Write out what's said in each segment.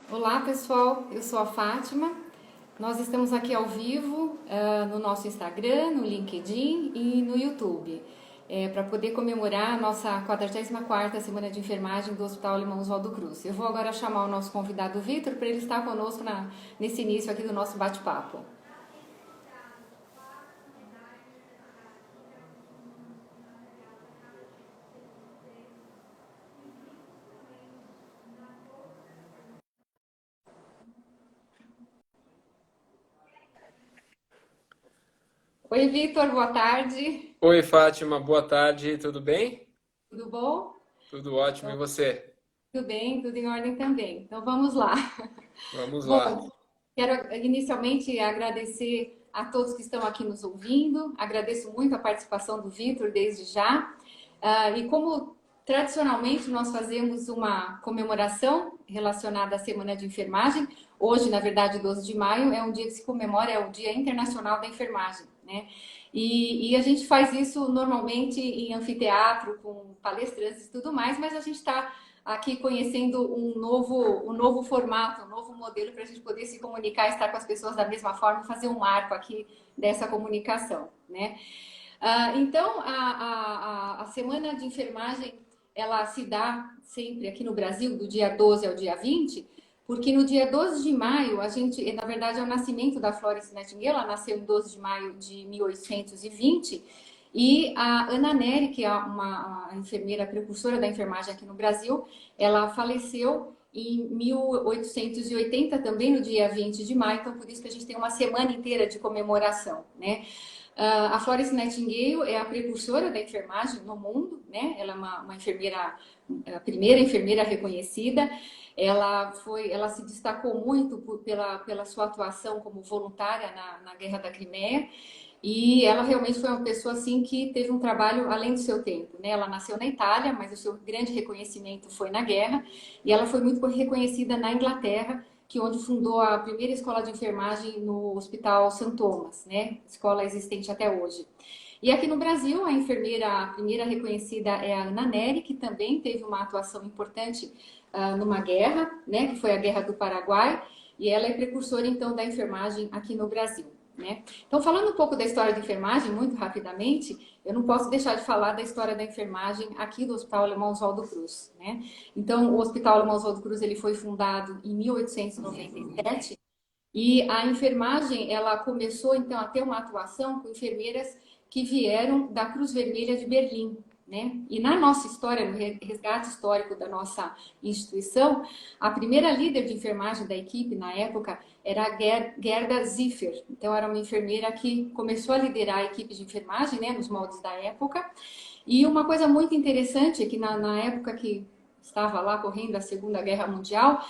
Olá pessoal, eu sou a Fátima. Nós estamos aqui ao vivo no nosso Instagram, no LinkedIn e no YouTube, para poder comemorar a nossa 44ª Semana de Enfermagem do Hospital Alemão Oswaldo Cruz. Eu vou agora chamar o nosso convidado Vitor para ele estar conosco nesse início aqui do nosso bate-papo. Oi Vitor, boa tarde. Oi, Fátima, boa tarde, tudo bem? Tudo bom? Tudo ótimo, e você? Tudo bem, tudo em ordem também. Então vamos lá. Vamos lá. Bom, quero inicialmente agradecer a todos que estão aqui nos ouvindo. Agradeço muito a participação do Vitor desde já. E como tradicionalmente nós fazemos uma comemoração relacionada à Semana de Enfermagem, hoje, na verdade, 12 de maio, é um dia que se comemora, é o Dia Internacional da Enfermagem, né? E a gente faz isso normalmente em anfiteatro, com palestrantes e tudo mais, mas a gente está aqui conhecendo um novo formato, um novo modelo para a gente poder se comunicar, estar com as pessoas da mesma forma, fazer um marco aqui dessa comunicação, né? Então, a Semana de Enfermagem, ela se dá sempre aqui no Brasil, do dia 12 ao dia 20, porque no dia 12 de maio, a gente, na verdade, é o nascimento da Florence Nightingale, ela nasceu em 12 de maio de 1820, e a Ana Nery, que é uma enfermeira precursora da enfermagem aqui no Brasil, ela faleceu em 1880, também no dia 20 de maio, então por isso que a gente tem uma semana inteira de comemoração, né? A Florence Nightingale é a precursora da enfermagem no mundo, né? Ela é uma enfermeira, a primeira enfermeira reconhecida. Ela se destacou muito pela sua atuação como voluntária na Guerra da Crimeia. E ela realmente foi uma pessoa assim que teve um trabalho além do seu tempo, né? Ela nasceu na Itália, mas o seu grande reconhecimento foi na guerra, e ela foi muito reconhecida na Inglaterra, que onde fundou a primeira escola de enfermagem no Hospital St. Thomas, né? Escola existente até hoje. E aqui no Brasil, a primeira reconhecida é a Ana Nery, que também teve uma atuação importante numa guerra, né? Que foi a Guerra do Paraguai, e ela é precursora então da enfermagem aqui no Brasil. Né? Então, falando um pouco da história da enfermagem, muito rapidamente, eu não posso deixar de falar da história da enfermagem aqui do Hospital Alemão Oswaldo Cruz. Né? Então, o Hospital Alemão Oswaldo Cruz ele foi fundado em 1897 e a enfermagem ela começou então a ter uma atuação com enfermeiras que vieram da Cruz Vermelha de Berlim. Né? E na nossa história, no resgate histórico da nossa instituição, a primeira líder de enfermagem da equipe na época era a Gerda Ziffer. Então, era uma enfermeira que começou a liderar a equipe de enfermagem, né, nos moldes da época. E uma coisa muito interessante é que na época que estava lá correndo a Segunda Guerra Mundial,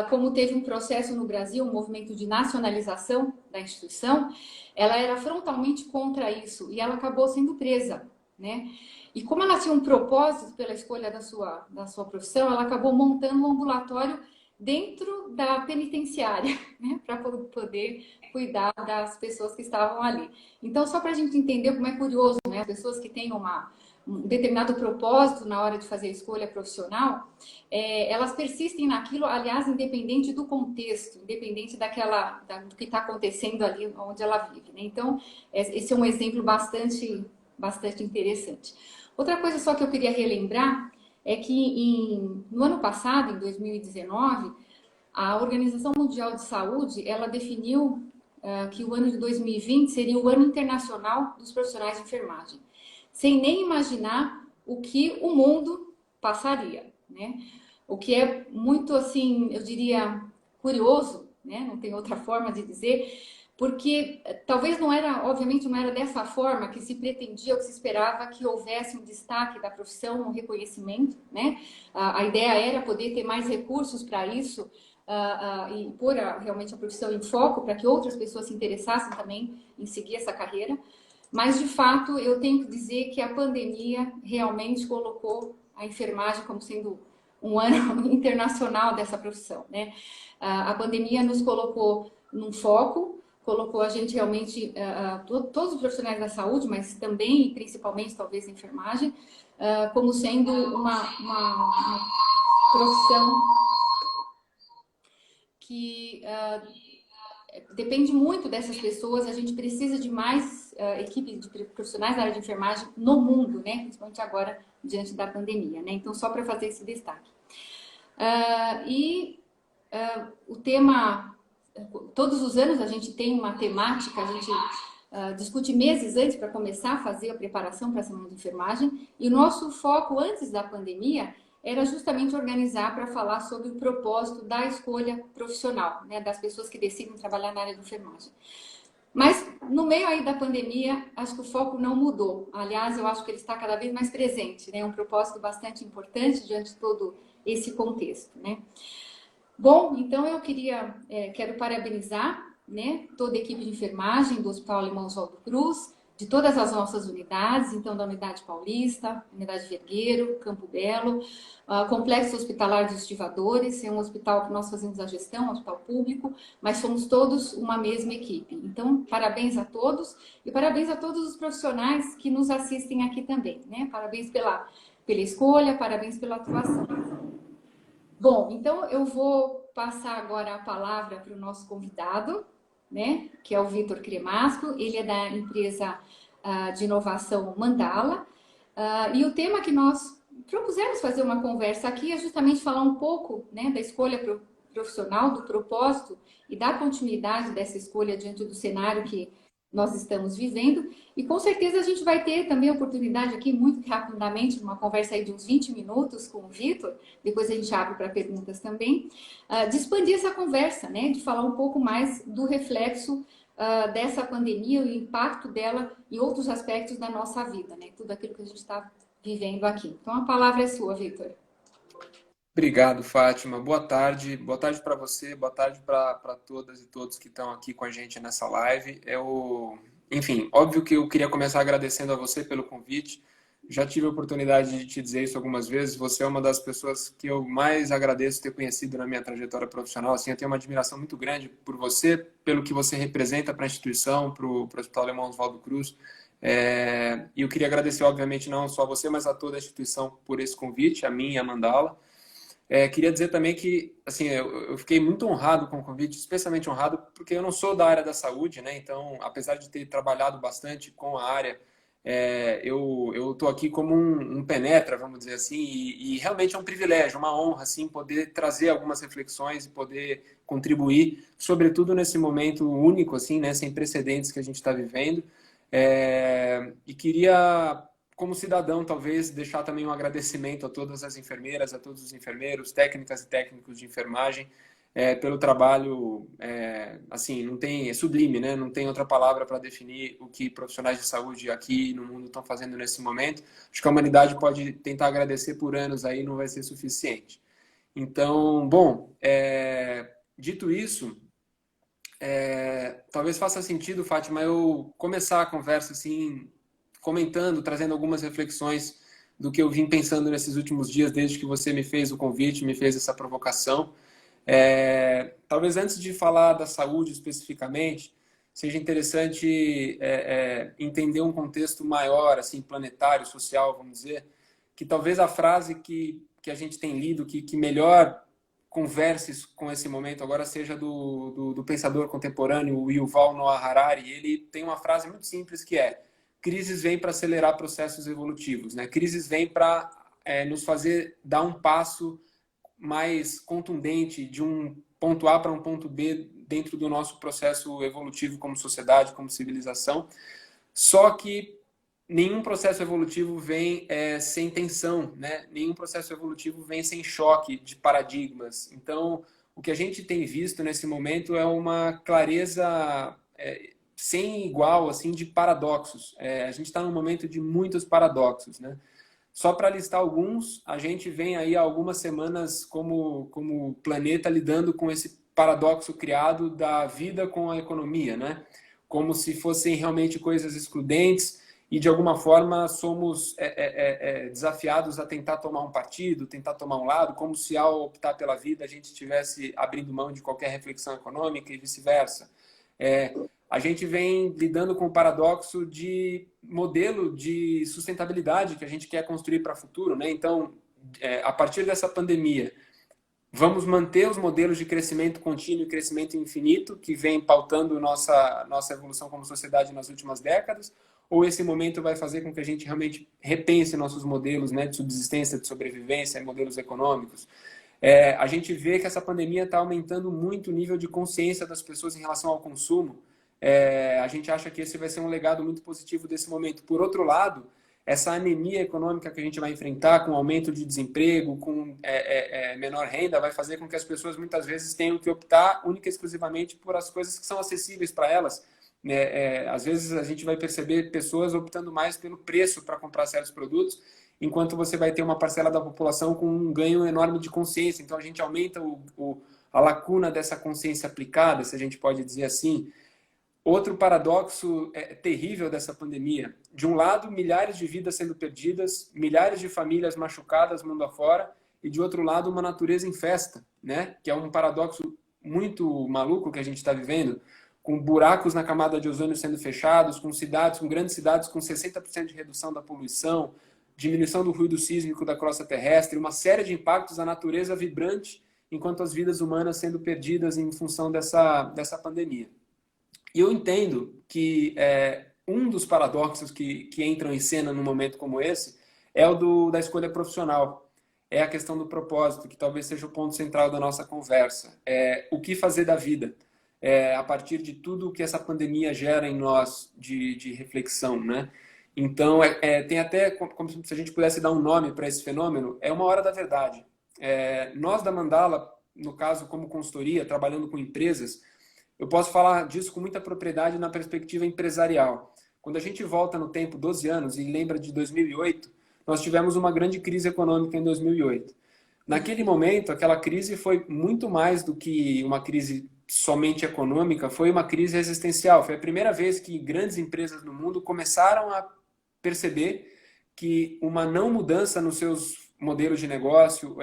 como teve um processo no Brasil, um movimento de nacionalização da instituição, ela era frontalmente contra isso e ela acabou sendo presa, né? E como ela tinha um propósito pela escolha da sua profissão, ela acabou montando um ambulatório dentro da penitenciária, né, para poder cuidar das pessoas que estavam ali. Então, só para a gente entender como é curioso, né, as pessoas que têm um determinado propósito na hora de fazer a escolha profissional, elas persistem naquilo, aliás, independente do contexto, independente do que está acontecendo ali onde ela vive. Né? Então, esse é um exemplo bastante interessante. Outra coisa só que eu queria relembrar é que no ano passado, em 2019, a Organização Mundial de Saúde, ela definiu que o ano de 2020 seria o ano internacional dos profissionais de enfermagem, sem nem imaginar o que o mundo passaria, né? O que é muito, assim, eu diria, curioso, né? Não tem outra forma de dizer, porque talvez não era, obviamente, não era dessa forma que se pretendia ou que se esperava que houvesse um destaque da profissão, um reconhecimento, né? A ideia era poder ter mais recursos para isso, e pôr realmente a profissão em foco para que outras pessoas se interessassem também em seguir essa carreira. Mas, de fato, eu tenho que dizer que a pandemia realmente colocou a enfermagem como sendo um ano internacional dessa profissão, né? A pandemia nos colocou num foco, colocou a gente realmente, todos os profissionais da saúde, mas também e principalmente talvez a enfermagem, como sendo uma profissão que depende muito dessas pessoas, a gente precisa de mais equipe de profissionais da área de enfermagem no mundo, né? Principalmente agora, diante da pandemia, né? Então, só para fazer esse destaque. O tema, todos os anos a gente tem uma temática, a gente discute meses antes para começar a fazer a preparação para a semana de enfermagem, e o nosso foco antes da pandemia era justamente organizar para falar sobre o propósito da escolha profissional, né, das pessoas que decidem trabalhar na área de enfermagem. Mas no meio aí da pandemia, acho que o foco não mudou. Aliás, eu acho que ele está cada vez mais presente, né? Um propósito bastante importante diante de todo esse contexto, né? Bom, então eu quero parabenizar, né, toda a equipe de enfermagem do Hospital Alemão Oswaldo Cruz, de todas as nossas unidades, então da Unidade Paulista, Unidade Vergueiro, Campo Belo, Complexo Hospitalar dos Estivadores, é um hospital que nós fazemos a gestão, um hospital público, mas somos todos uma mesma equipe. Então, parabéns a todos e parabéns a todos os profissionais que nos assistem aqui também, né? Parabéns pela escolha, parabéns pela atuação. Bom, então eu vou passar agora a palavra para o nosso convidado, né, que é o Vitor Cremasco. Ele é da empresa de inovação Mandala. E o tema que nós propusemos fazer uma conversa aqui é justamente falar um pouco, né, da escolha profissional, do propósito e da continuidade dessa escolha diante do cenário que nós estamos vivendo. E com certeza a gente vai ter também a oportunidade aqui, muito rapidamente, uma conversa aí de uns 20 minutos com o Vitor, depois a gente abre para perguntas também, de expandir essa conversa, né? De falar um pouco mais do reflexo dessa pandemia, o impacto dela em outros aspectos da nossa vida, né? Tudo aquilo que a gente está vivendo aqui. Então a palavra é sua, Vitor. Obrigado, Fátima. Boa tarde para você, boa tarde para todas e todos que estão aqui com a gente nessa live. Enfim, óbvio que eu queria começar agradecendo a você pelo convite. Já tive a oportunidade de te dizer isso algumas vezes. Você é uma das pessoas que eu mais agradeço ter conhecido na minha trajetória profissional. Assim, eu tenho uma admiração muito grande por você, pelo que você representa para a instituição, para o Hospital Alemão Oswaldo Cruz. E eu queria agradecer, obviamente, não só a você, mas a toda a instituição por esse convite, a mim e a Mandala. Queria dizer também que, assim, eu fiquei muito honrado com o convite, especialmente honrado porque eu não sou da área da saúde, né? Então, apesar de ter trabalhado bastante com a área, eu estou aqui como um penetra, vamos dizer assim, e realmente é um privilégio, uma honra, assim, poder trazer algumas reflexões e poder contribuir, sobretudo nesse momento único, assim, né? Sem precedentes que a gente está vivendo. E queria, como cidadão, talvez, deixar também um agradecimento a todas as enfermeiras, a todos os enfermeiros, técnicas e técnicos de enfermagem, pelo trabalho, assim, não tem, é sublime, né? Não tem outra palavra para definir o que profissionais de saúde aqui no mundo estão fazendo nesse momento. Acho que a humanidade pode tentar agradecer por anos aí, não vai ser suficiente. Então, bom, dito isso, talvez faça sentido, Fátima, eu começar a conversa assim, comentando, trazendo algumas reflexões do que eu vim pensando nesses últimos dias, desde que você me fez o convite, me fez essa provocação. Talvez antes de falar da saúde especificamente, seja interessante entender um contexto maior, assim, planetário, social, vamos dizer, que talvez a frase que a gente tem lido, que melhor converse com esse momento agora seja do pensador contemporâneo Yuval Noah Harari. Ele tem uma frase muito simples que é: crises vêm para acelerar processos evolutivos, né? Crises vêm para nos fazer dar um passo mais contundente de um ponto A para um ponto B dentro do nosso processo evolutivo como sociedade, como civilização. Só que nenhum processo evolutivo vem sem tensão, né? Nenhum processo evolutivo vem sem choque de paradigmas. Então, o que a gente tem visto nesse momento é uma clareza sem igual, assim, de paradoxos. A gente está num momento de muitos paradoxos, né? Só para listar alguns, a gente vem aí há algumas semanas como planeta lidando com esse paradoxo criado da vida com a economia, né? Como se fossem realmente coisas excludentes e, de alguma forma, somos desafiados a tentar tomar um partido, tentar tomar um lado, como se ao optar pela vida a gente estivesse abrindo mão de qualquer reflexão econômica e vice-versa. A gente vem lidando com o paradoxo de modelo de sustentabilidade que a gente quer construir para o futuro, né? Então, a partir dessa pandemia, Vamos manter os modelos de crescimento contínuo e crescimento infinito que vem pautando nossa evolução como sociedade nas últimas décadas? Ou esse momento vai fazer com que a gente realmente repense nossos modelos, né, de subsistência, de sobrevivência, modelos econômicos? A gente vê que essa pandemia está aumentando muito o nível de consciência das pessoas em relação ao consumo. A gente acha que esse vai ser um legado muito positivo desse momento. Por outro lado, essa anemia econômica que a gente vai enfrentar, com aumento de desemprego, com menor renda, vai fazer com que as pessoas muitas vezes tenham que optar única e exclusivamente por as coisas que são acessíveis para elas. Às vezes a gente vai perceber pessoas optando mais pelo preço para comprar certos produtos, enquanto você vai ter uma parcela da população com um ganho enorme de consciência. Então a gente aumenta a lacuna dessa consciência aplicada, se a gente pode dizer assim. Outro paradoxo terrível dessa pandemia. De um lado, milhares de vidas sendo perdidas, milhares de famílias machucadas mundo afora, e de outro lado, uma natureza em festa, né? Que é um paradoxo muito maluco que a gente está vivendo, com buracos na camada de ozônio sendo fechados, com grandes cidades com 60% de redução da poluição, diminuição do ruído sísmico da crosta terrestre, uma série de impactos à natureza vibrante, enquanto as vidas humanas sendo perdidas em função dessa pandemia. E eu entendo que um dos paradoxos que entram em cena num momento como esse é o da escolha profissional. É a questão do propósito, que talvez seja o ponto central da nossa conversa. O que fazer da vida? A partir de tudo o que essa pandemia gera em nós de reflexão, né? Então, tem até como se a gente pudesse dar um nome para esse fenômeno, é uma hora da verdade. Nós da Mandala, no caso como consultoria, trabalhando com empresas, eu posso falar disso com muita propriedade na perspectiva empresarial. Quando a gente volta no tempo 12 anos e lembra de 2008, nós tivemos uma grande crise econômica em 2008. Naquele momento, aquela crise foi muito mais do que uma crise somente econômica, foi uma crise existencial. Foi a primeira vez que grandes empresas no mundo começaram a perceber que uma não mudança nos seus modelos de negócio,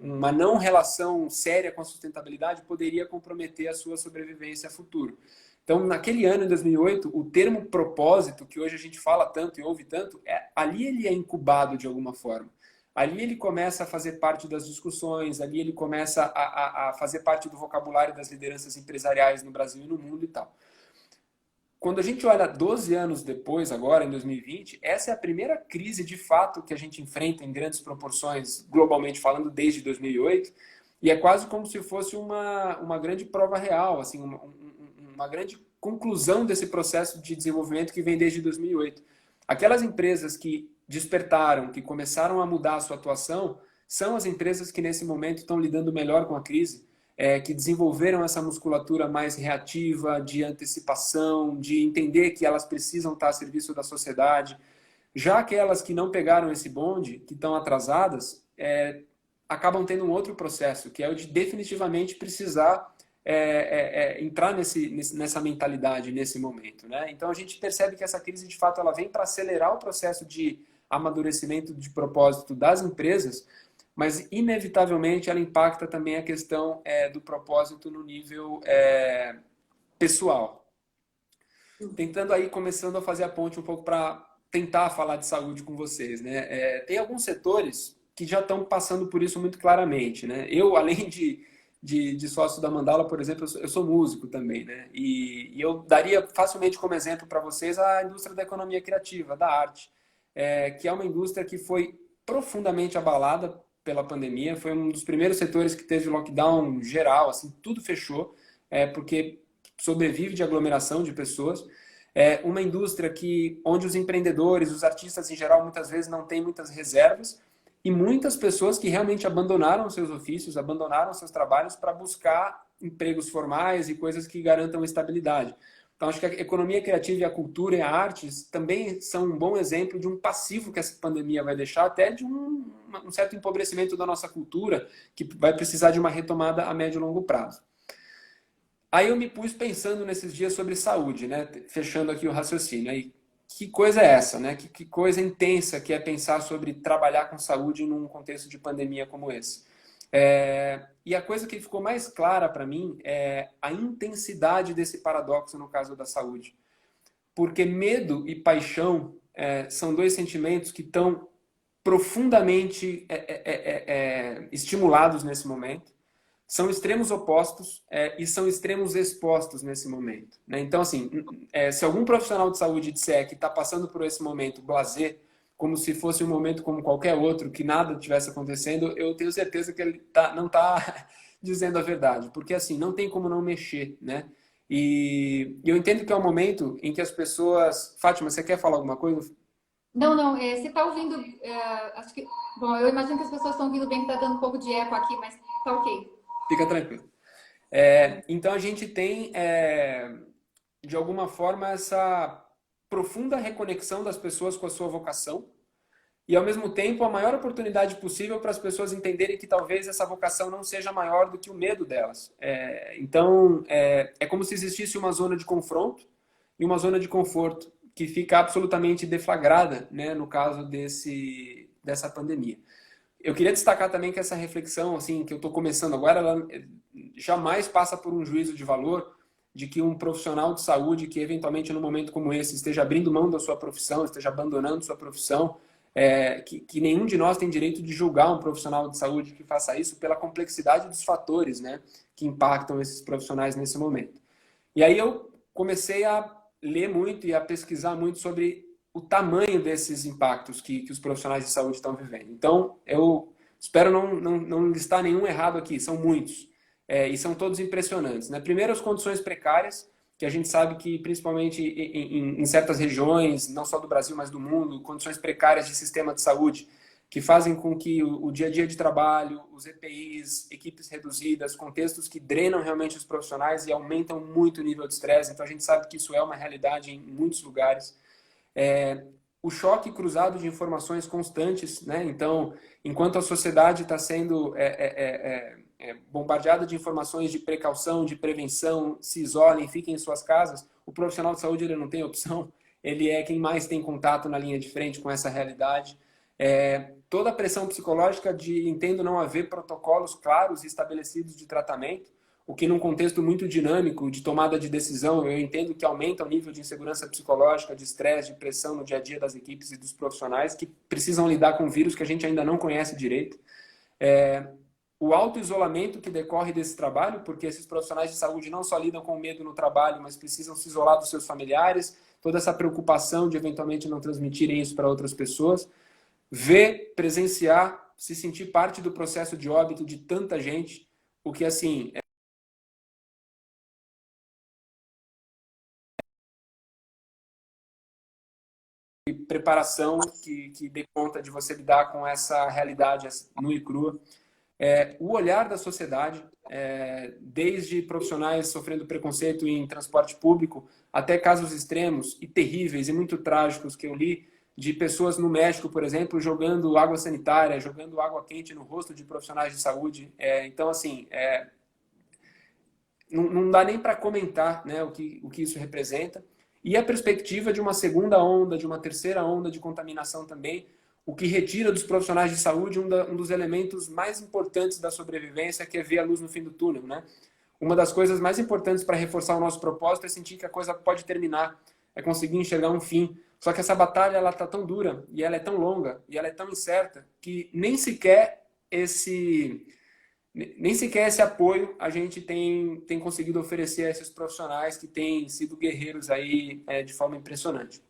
uma não relação séria com a sustentabilidade poderia comprometer a sua sobrevivência futuro. Então, naquele ano, em 2008, o termo propósito, que hoje a gente fala tanto e ouve tanto, ali ele é incubado de alguma forma. Ali ele começa a fazer parte das discussões, ali ele começa a fazer parte do vocabulário das lideranças empresariais no Brasil e no mundo e tal. Quando a gente olha 12 anos depois, agora em 2020, essa é a primeira crise de fato que a gente enfrenta em grandes proporções, globalmente falando, desde 2008, e é quase como se fosse uma grande prova real, assim, uma grande conclusão desse processo de desenvolvimento que vem desde 2008. Aquelas empresas que despertaram, que começaram a mudar a sua atuação, são as empresas que nesse momento estão lidando melhor com a crise, que desenvolveram essa musculatura mais reativa, de antecipação, de entender que elas precisam estar a serviço da sociedade. Já aquelas que não pegaram esse bonde, que estão atrasadas, acabam tendo um outro processo, que é o de definitivamente precisar entrar nessa mentalidade nesse momento, né? Então a gente percebe que essa crise, de fato, ela vem para acelerar o processo de amadurecimento de propósito das empresas, mas inevitavelmente ela impacta também a questão do propósito no nível pessoal. Tentando aí, começando a fazer a ponte um pouco para tentar falar de saúde com vocês, né? Tem alguns setores que já estão passando por isso muito claramente, né? Eu, além de sócio da Mandala, por exemplo, eu sou músico também, né? E eu daria facilmente como exemplo para vocês a indústria da economia criativa, da arte, que é uma indústria que foi profundamente abalada pela pandemia, foi um dos primeiros setores que teve lockdown geral, assim, tudo fechou, porque sobrevive de aglomeração de pessoas. Uma indústria onde os empreendedores, os artistas em geral, muitas vezes não têm muitas reservas, e muitas pessoas que realmente abandonaram seus ofícios, abandonaram seus trabalhos para buscar empregos formais e coisas que garantam estabilidade. Então, acho que a economia criativa e a cultura e a artes também são um bom exemplo de um passivo que essa pandemia vai deixar, até de um certo empobrecimento da nossa cultura, que vai precisar de uma retomada a médio e longo prazo. Aí eu me pus pensando nesses dias sobre saúde, né? Fechando aqui o raciocínio. Aí, que coisa é essa, né? Que coisa intensa que é pensar sobre trabalhar com saúde num contexto de pandemia como esse. E a coisa que ficou mais clara para mim é a intensidade desse paradoxo no caso da saúde. Porque medo e paixão são dois sentimentos que estão profundamente estimulados nesse momento, são extremos opostos e são extremos expostos nesse momento, né? Então, assim, se algum profissional de saúde disser que está passando por esse momento blasé, como se fosse um momento como qualquer outro, que nada tivesse acontecendo, eu tenho certeza que ele não está dizendo a verdade, porque assim, não tem como não mexer, né? E eu entendo que é um momento em que as pessoas... Fátima, você quer falar alguma coisa? Não, não, você está ouvindo, acho que, bom, eu imagino que as pessoas estão ouvindo bem, que está dando um pouco de eco aqui, mas tá ok. Fica tranquilo. Então a gente tem, de alguma forma, essa profunda reconexão das pessoas com a sua vocação e, ao mesmo tempo, a maior oportunidade possível para as pessoas entenderem que talvez essa vocação não seja maior do que o medo delas. Então, é como se existisse uma zona de confronto e uma zona de conforto que fica absolutamente deflagrada, né, no caso dessa pandemia. Eu queria destacar também que essa reflexão, assim, que eu estou começando agora, ela jamais passa por um juízo de valor de que um profissional de saúde que eventualmente num momento como esse esteja abrindo mão da sua profissão, esteja abandonando sua profissão, que nenhum de nós tem direito de julgar um profissional de saúde que faça isso pela complexidade dos fatores, né, que impactam esses profissionais nesse momento. E aí eu comecei a ler muito e a pesquisar muito sobre o tamanho desses impactos que os profissionais de saúde estão vivendo. Então, eu espero não listar nenhum errado aqui, são muitos. E são todos impressionantes, né? Primeiro, as condições precárias, que a gente sabe que, principalmente em certas regiões, não só do Brasil, mas do mundo, condições precárias de sistema de saúde, que fazem com que o dia a dia de trabalho, os EPIs, equipes reduzidas, contextos que drenam realmente os profissionais e aumentam muito o nível de estresse. Então, a gente sabe que isso é uma realidade em muitos lugares. O choque cruzado de informações constantes, né? Então, enquanto a sociedade está sendo bombardeada de informações de precaução, de prevenção, se isolem, fiquem em suas casas, o profissional de saúde ele não tem opção, ele é quem mais tem contato na linha de frente com essa realidade. Toda a pressão psicológica de, entendo, não haver protocolos claros e estabelecidos de tratamento, o que num contexto muito dinâmico de tomada de decisão, eu entendo que aumenta o nível de insegurança psicológica, de estresse, de pressão no dia a dia das equipes e dos profissionais que precisam lidar com vírus que a gente ainda não conhece direito. O auto-isolamento que decorre desse trabalho, porque esses profissionais de saúde não só lidam com o medo no trabalho, mas precisam se isolar dos seus familiares, toda essa preocupação de eventualmente não transmitirem isso para outras pessoas. Ver, presenciar, se sentir parte do processo de óbito de tanta gente, o que, assim, preparação que dê conta de você lidar com essa realidade nua e crua. O olhar da sociedade, desde profissionais sofrendo preconceito em transporte público, até casos extremos e terríveis e muito trágicos que eu li, de pessoas no México, por exemplo, jogando água sanitária, jogando água quente no rosto de profissionais de saúde. Então, assim, não dá nem para comentar, né, o que isso representa. E a perspectiva de uma segunda onda, de uma terceira onda de contaminação também, o que retira dos profissionais de saúde um dos elementos mais importantes da sobrevivência, que é ver a luz no fim do túnel, né? Uma das coisas mais importantes para reforçar o nosso propósito é sentir que a coisa pode terminar, é conseguir enxergar um fim. Só que essa batalha ela está tão dura, e ela é tão longa, e ela é tão incerta, que nem sequer esse apoio a gente tem conseguido oferecer a esses profissionais que têm sido guerreiros aí de forma impressionante.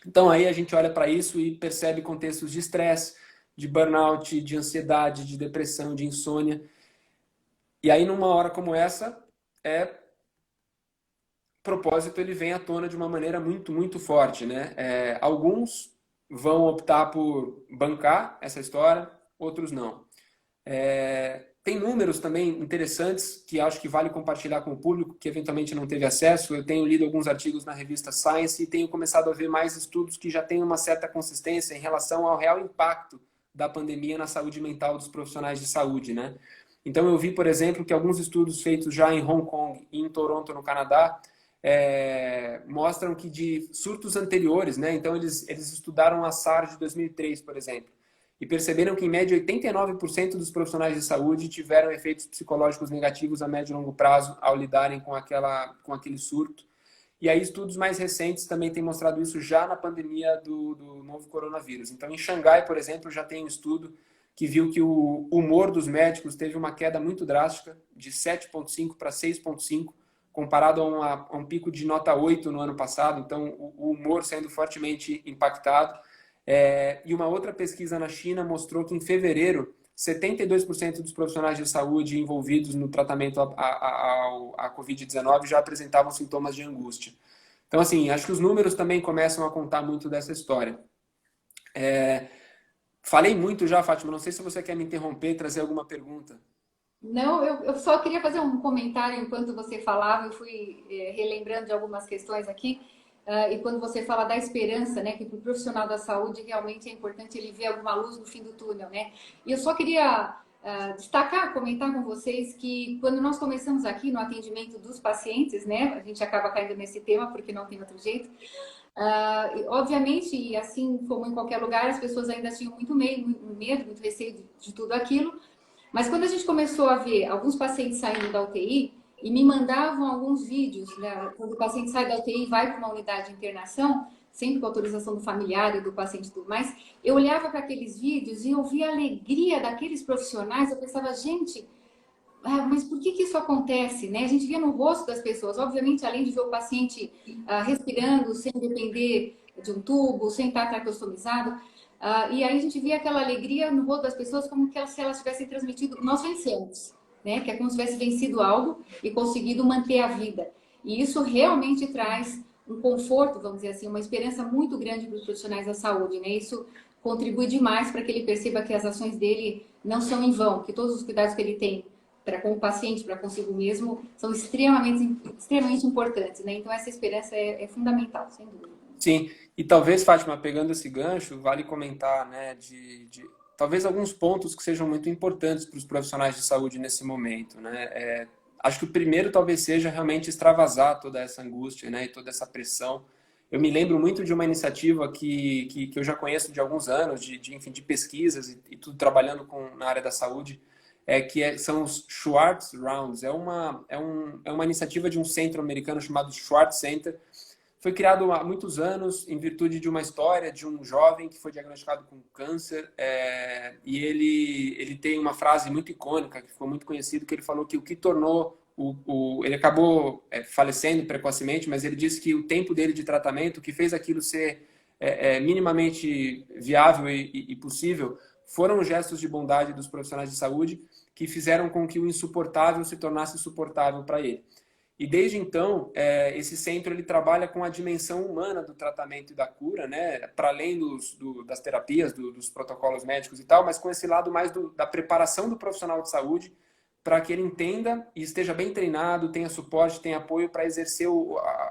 Então aí a gente olha para isso e percebe contextos de estresse, de burnout, de ansiedade, de depressão, de insônia. E aí numa hora como essa, propósito ele vem à tona de uma maneira muito, muito forte, né? Alguns vão optar por bancar essa história, outros não. Tem números também interessantes que acho que vale compartilhar com o público que eventualmente não teve acesso. Eu tenho lido alguns artigos na revista Science e tenho começado a ver mais estudos que já têm uma certa consistência em relação ao real impacto da pandemia na saúde mental dos profissionais de saúde, né? Então eu vi, por exemplo, que alguns estudos feitos já em Hong Kong e em Toronto, no Canadá, mostram que de surtos anteriores, né? Então eles estudaram a SARS de 2003, por exemplo, e perceberam que, em média, 89% dos profissionais de saúde tiveram efeitos psicológicos negativos a médio e longo prazo ao lidarem com aquele surto. E aí estudos mais recentes também têm mostrado isso já na pandemia do novo coronavírus. Então, em Xangai, por exemplo, já tem um estudo que viu que o humor dos médicos teve uma queda muito drástica, de 7,5 para 6,5, comparado a um pico de nota 8 no ano passado. Então, o humor sendo fortemente impactado. E uma outra pesquisa na China mostrou que em fevereiro, 72% dos profissionais de saúde envolvidos no tratamento à Covid-19 já apresentavam sintomas de angústia. Então, assim, acho que os números também começam a contar muito dessa história. Falei muito já, Fátima, não sei se você quer me interromper, trazer alguma pergunta. Não, eu só queria fazer um comentário enquanto você falava, eu fui relembrando de algumas questões aqui, e quando você fala da esperança, né, que para o profissional da saúde realmente é importante ele ver alguma luz no fim do túnel, né? E eu só queria destacar, comentar com vocês que quando nós começamos aqui no atendimento dos pacientes, né, a gente acaba caindo nesse tema porque não tem outro jeito, obviamente, e assim como em qualquer lugar, as pessoas ainda tinham muito medo, muito receio de tudo aquilo. Mas quando a gente começou a ver alguns pacientes saindo da UTI e me mandavam alguns vídeos, né, quando o paciente sai da UTI e vai para uma unidade de internação, sempre com autorização do familiar e do paciente e tudo mais, eu olhava para aqueles vídeos e eu via a alegria daqueles profissionais, eu pensava, gente, mas por que isso acontece, né? A gente via no rosto das pessoas, obviamente, além de ver o paciente respirando sem depender de um tubo, sem estar tracostomizado, e aí a gente via aquela alegria no rosto das pessoas como que se elas tivessem transmitido, nós vencemos, né? Que é como se tivesse vencido algo e conseguido manter a vida. E isso realmente traz um conforto, vamos dizer assim, uma esperança muito grande para os profissionais da saúde, né? Isso contribui demais para que ele perceba que as ações dele não são em vão, que todos os cuidados que ele tem para com o paciente, para consigo mesmo, são extremamente importantes, né? Então essa esperança é fundamental, sem dúvida. Sim, e talvez, Fátima, pegando esse gancho, vale comentar, né, talvez alguns pontos que sejam muito importantes para os profissionais de saúde nesse momento, né? Acho que o primeiro talvez seja realmente extravasar toda essa angústia, né, e toda essa pressão. Eu me lembro muito de uma iniciativa que eu já conheço de alguns anos, enfim, de pesquisas e tudo trabalhando na área da saúde, são os Schwartz Rounds. É uma iniciativa de um centro americano chamado Schwartz Center. Foi criado há muitos anos em virtude de uma história de um jovem que foi diagnosticado com câncer, e ele tem uma frase muito icônica, que ficou muito conhecido, que ele falou que o que tornou ele acabou falecendo precocemente, mas ele disse que o tempo dele de tratamento, que fez aquilo ser minimamente viável e possível, foram os gestos de bondade dos profissionais de saúde que fizeram com que o insuportável se tornasse suportável para ele. E desde então, esse centro ele trabalha com a dimensão humana do tratamento e da cura, né? Para além das terapias, dos protocolos médicos e tal, mas com esse lado mais da preparação do profissional de saúde para que ele entenda e esteja bem treinado, tenha suporte, tenha apoio para exercer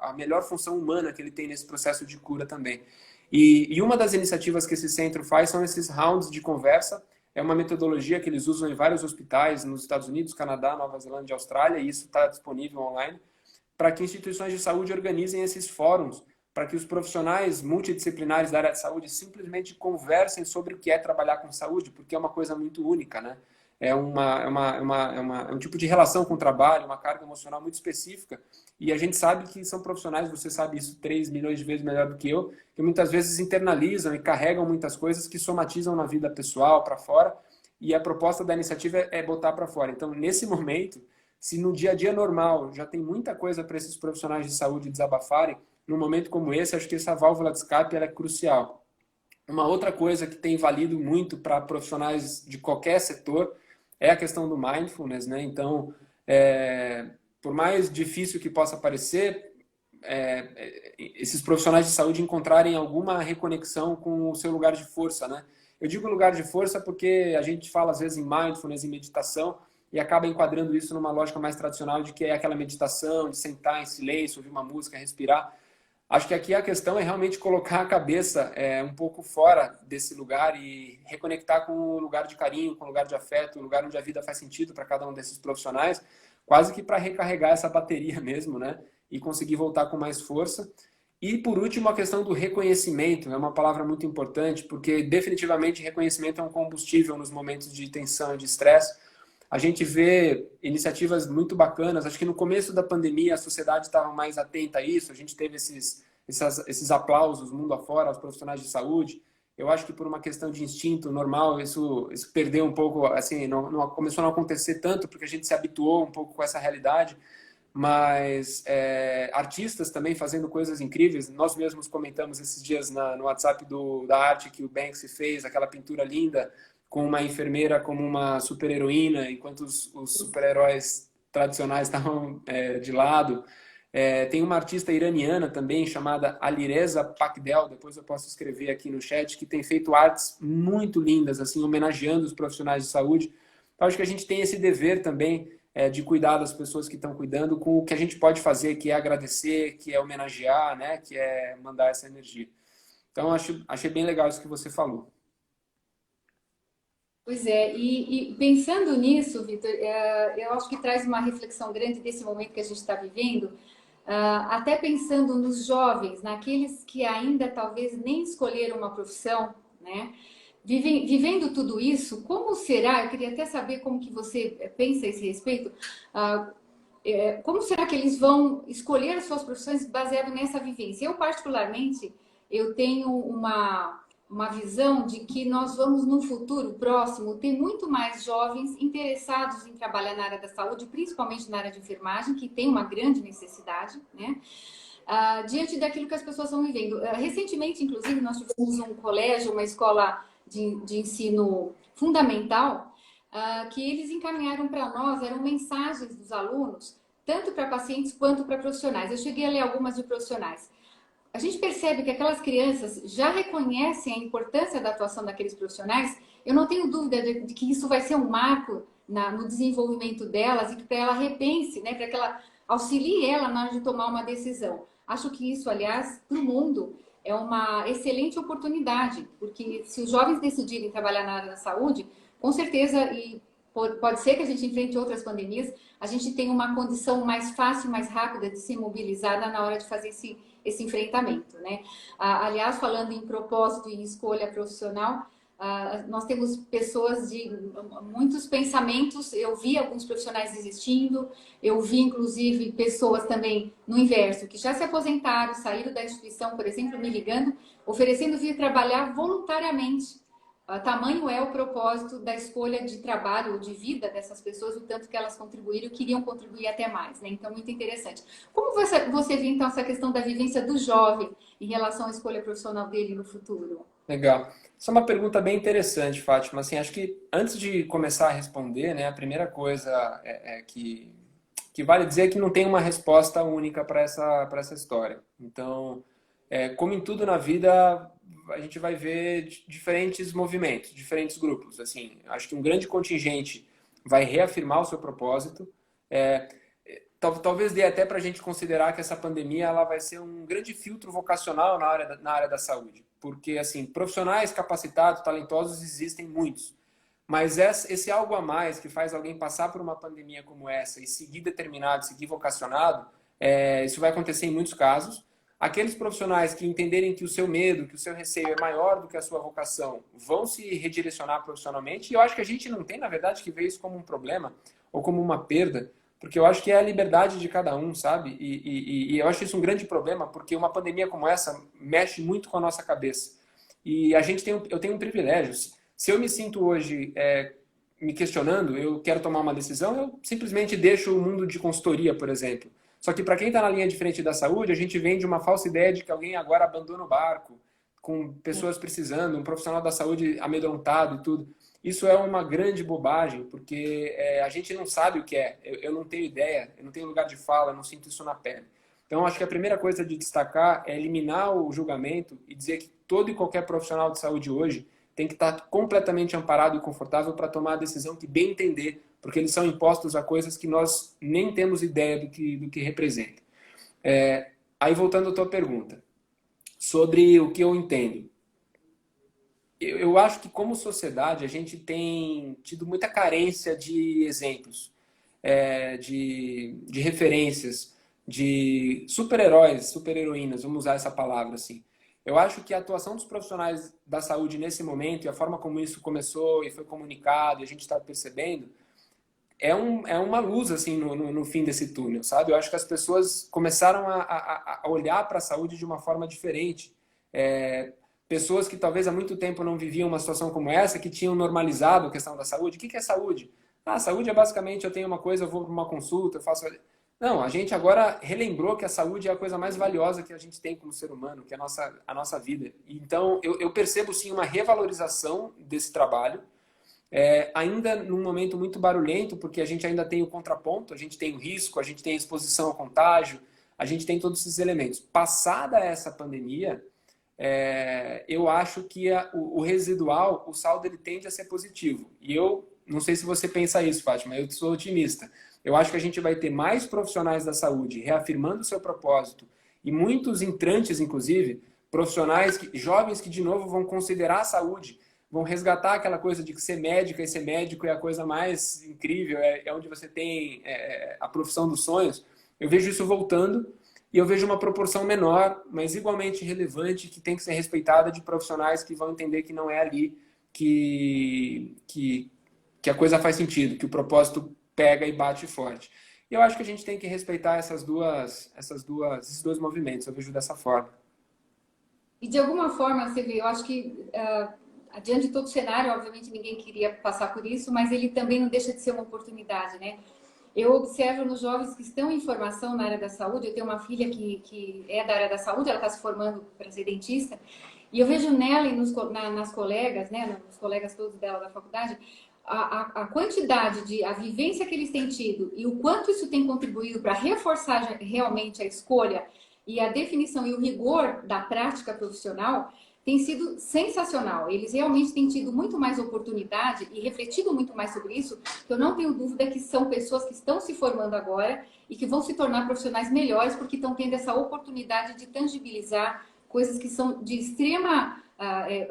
a melhor função humana que ele tem nesse processo de cura também. E uma das iniciativas que esse centro faz são esses rounds de conversa. É uma metodologia que eles usam em vários hospitais nos Estados Unidos, Canadá, Nova Zelândia e Austrália, e isso está disponível online, para que instituições de saúde organizem esses fóruns, para que os profissionais multidisciplinares da área de saúde simplesmente conversem sobre o que é trabalhar com saúde, porque é uma coisa muito única, né? É um tipo de relação com o trabalho, uma carga emocional muito específica, e a gente sabe que são profissionais, você sabe isso 3 milhões de vezes melhor do que eu, que muitas vezes internalizam e carregam muitas coisas que somatizam na vida pessoal, para fora, e a proposta da iniciativa é botar para fora. Então, nesse momento, se no dia a dia normal já tem muita coisa para esses profissionais de saúde desabafarem, num momento como esse, acho que essa válvula de escape ela é crucial. Uma outra coisa que tem valido muito para profissionais de qualquer setor é a questão do mindfulness, né? Então, por mais difícil que possa parecer, esses profissionais de saúde encontrarem alguma reconexão com o seu lugar de força, né? Eu digo lugar de força porque a gente fala às vezes em mindfulness, em meditação, e acaba enquadrando isso numa lógica mais tradicional de que é aquela meditação, de sentar em silêncio, ouvir uma música, respirar. Acho que aqui a questão é realmente colocar a cabeça um pouco fora desse lugar e reconectar com o lugar de carinho, com o lugar de afeto, o lugar onde a vida faz sentido para cada um desses profissionais, quase que para recarregar essa bateria mesmo, né? E conseguir voltar com mais força. E, por último, a questão do reconhecimento. É uma palavra muito importante, porque definitivamente reconhecimento é um combustível nos momentos de tensão e de estresse. a gente vê iniciativas muito bacanas. Acho que no começo da pandemia a sociedade estava mais atenta a isso, a gente teve esses aplausos mundo afora aos profissionais de saúde. Eu acho que por uma questão de instinto normal, isso perdeu um pouco, assim, não começou a não acontecer tanto, porque a gente se habituou um pouco com essa realidade. Mas artistas também fazendo coisas incríveis. Nós mesmos comentamos esses dias no WhatsApp da arte que o Banksy fez, aquela pintura linda, com uma enfermeira como uma super-heroína, enquanto os super-heróis tradicionais estavam de lado. Tem uma artista iraniana também, chamada Alireza Pakdel, depois eu posso escrever aqui no chat, que tem feito artes muito lindas, assim, homenageando os profissionais de saúde. Então, acho que a gente tem esse dever também de cuidar das pessoas que estão cuidando com o que a gente pode fazer, que é agradecer, que é homenagear, né? Que é mandar essa energia. Então, achei bem legal isso que você falou. Pois é, e pensando nisso, Vitor, eu acho que traz uma reflexão grande desse momento que a gente está vivendo, até pensando nos jovens, naqueles que ainda talvez nem escolheram uma profissão, né? Vivendo tudo isso, como será? Eu queria até saber como que você pensa a esse respeito. Como será que eles vão escolher as suas profissões baseado nessa vivência? Eu, particularmente, eu tenho uma visão de que nós vamos, no futuro próximo, ter muito mais jovens interessados em trabalhar na área da saúde, principalmente na área de enfermagem, que tem uma grande necessidade, né? Diante daquilo que as pessoas estão vivendo. Recentemente, inclusive, nós tivemos um colégio, uma escola de ensino fundamental, que eles encaminharam para nós, eram mensagens dos alunos, tanto para pacientes quanto para profissionais. Eu cheguei a ler algumas de profissionais. A gente percebe que aquelas crianças já reconhecem a importância da atuação daqueles profissionais. Eu não tenho dúvida de que isso vai ser um marco no desenvolvimento delas e que para ela repense, né, para que ela auxilie ela na hora de tomar uma decisão. Acho que isso, aliás, para o mundo é uma excelente oportunidade, porque se os jovens decidirem trabalhar na área da saúde, com certeza, e pode ser que a gente enfrente outras pandemias, a gente tem uma condição mais fácil, mais rápida de ser mobilizada na hora de fazer esse enfrentamento, né? Aliás, falando em propósito e escolha profissional, nós temos pessoas de muitos pensamentos. Eu vi alguns profissionais desistindo, eu vi inclusive pessoas também no inverso, que já se aposentaram, saíram da instituição, por exemplo, me ligando, oferecendo vir trabalhar voluntariamente. Tamanho é o propósito da escolha de trabalho ou de vida dessas pessoas, o tanto que elas contribuíram e queriam contribuir até mais, né? Então, muito interessante. Como você vê, então, essa questão da vivência do jovem em relação à escolha profissional dele no futuro? Legal. Essa é uma pergunta bem interessante, Fátima. Assim, acho que antes de começar a responder, né, a primeira coisa que vale dizer é que não tem uma resposta única para essa história. Então, como em tudo na vida, a gente vai ver diferentes movimentos, diferentes grupos. Assim, acho que um grande contingente vai reafirmar o seu propósito. Talvez dê até para a gente considerar que essa pandemia ela vai ser um grande filtro vocacional na área da saúde. Porque, assim, profissionais capacitados, talentosos, existem muitos. Mas esse algo a mais que faz alguém passar por uma pandemia como essa e seguir determinado, seguir vocacionado, isso vai acontecer em muitos casos. Aqueles profissionais que entenderem que o seu medo, que o seu receio é maior do que a sua vocação, vão se redirecionar profissionalmente. E eu acho que a gente não tem, na verdade, que ver isso como um problema ou como uma perda, porque eu acho que é a liberdade de cada um, sabe? E eu acho isso um grande problema, porque uma pandemia como essa mexe muito com a nossa cabeça. E eu tenho um privilégio. Se eu me sinto hoje me questionando, eu quero tomar uma decisão, eu simplesmente deixo o mundo de consultoria, por exemplo. Só que para quem está na linha de frente da saúde, a gente vende uma falsa ideia de que alguém agora abandona o barco, com pessoas precisando, um profissional da saúde amedrontado e tudo. Isso é uma grande bobagem, porque a gente não sabe o que é. Eu não tenho ideia, eu não tenho lugar de fala, eu não sinto isso na pele. Então, acho que a primeira coisa de destacar é eliminar o julgamento e dizer que todo e qualquer profissional de saúde hoje tem que estar completamente amparado e confortável para tomar a decisão que bem entender, porque eles são impostos a coisas que nós nem temos ideia do que representa. Aí, voltando à tua pergunta, sobre o que eu entendo. Eu acho que, como sociedade, a gente tem tido muita carência de exemplos, de referências, de super-heróis, super-heroínas, vamos usar essa palavra assim. Eu acho que a atuação dos profissionais da saúde nesse momento e a forma como isso começou e foi comunicado e a gente está percebendo, é uma luz assim no fim desse túnel, sabe? Eu acho que as pessoas começaram a olhar para a saúde de uma forma diferente. Pessoas que talvez há muito tempo não viviam uma situação como essa, que tinham normalizado a questão da saúde. O que é saúde? Ah, saúde é basicamente eu tenho uma coisa, eu vou para uma consulta, eu faço... Não, a gente agora relembrou que a saúde é a coisa mais valiosa que a gente tem como ser humano, que é a nossa vida. Então, eu percebo sim uma revalorização desse trabalho, ainda num momento muito barulhento, porque a gente ainda tem o contraponto, a gente tem o risco, a gente tem a exposição ao contágio, a gente tem todos esses elementos. Passada essa pandemia, eu acho que o residual, o saldo, ele tende a ser positivo. E eu não sei se você pensa isso, Fátima, eu sou otimista. Eu acho que a gente vai ter mais profissionais da saúde reafirmando o seu propósito e muitos entrantes, inclusive, profissionais, jovens que, de novo, vão considerar a saúde, vão resgatar aquela coisa de que ser médica e ser médico é a coisa mais incrível, é onde você tem a profissão dos sonhos. Eu vejo isso voltando e eu vejo uma proporção menor, mas igualmente relevante, que tem que ser respeitada, de profissionais que vão entender que não é ali que a coisa faz sentido, que o propósito pega e bate forte. E eu acho que a gente tem que respeitar esses dois movimentos, eu vejo dessa forma. E de alguma forma, você vê, eu acho que adiante de todo o cenário, obviamente ninguém queria passar por isso, mas ele também não deixa de ser uma oportunidade, né? Eu observo nos jovens que estão em formação na área da saúde, eu tenho uma filha que é da área da saúde, ela está se formando para ser dentista, e eu vejo nela e nas colegas, né, nos colegas todos dela da faculdade, a quantidade a vivência que eles têm tido e o quanto isso tem contribuído para reforçar realmente a escolha e a definição e o rigor da prática profissional tem sido sensacional. Eles realmente têm tido muito mais oportunidade e refletido muito mais sobre isso, que eu não tenho dúvida que são pessoas que estão se formando agora e que vão se tornar profissionais melhores porque estão tendo essa oportunidade de tangibilizar coisas que são de extrema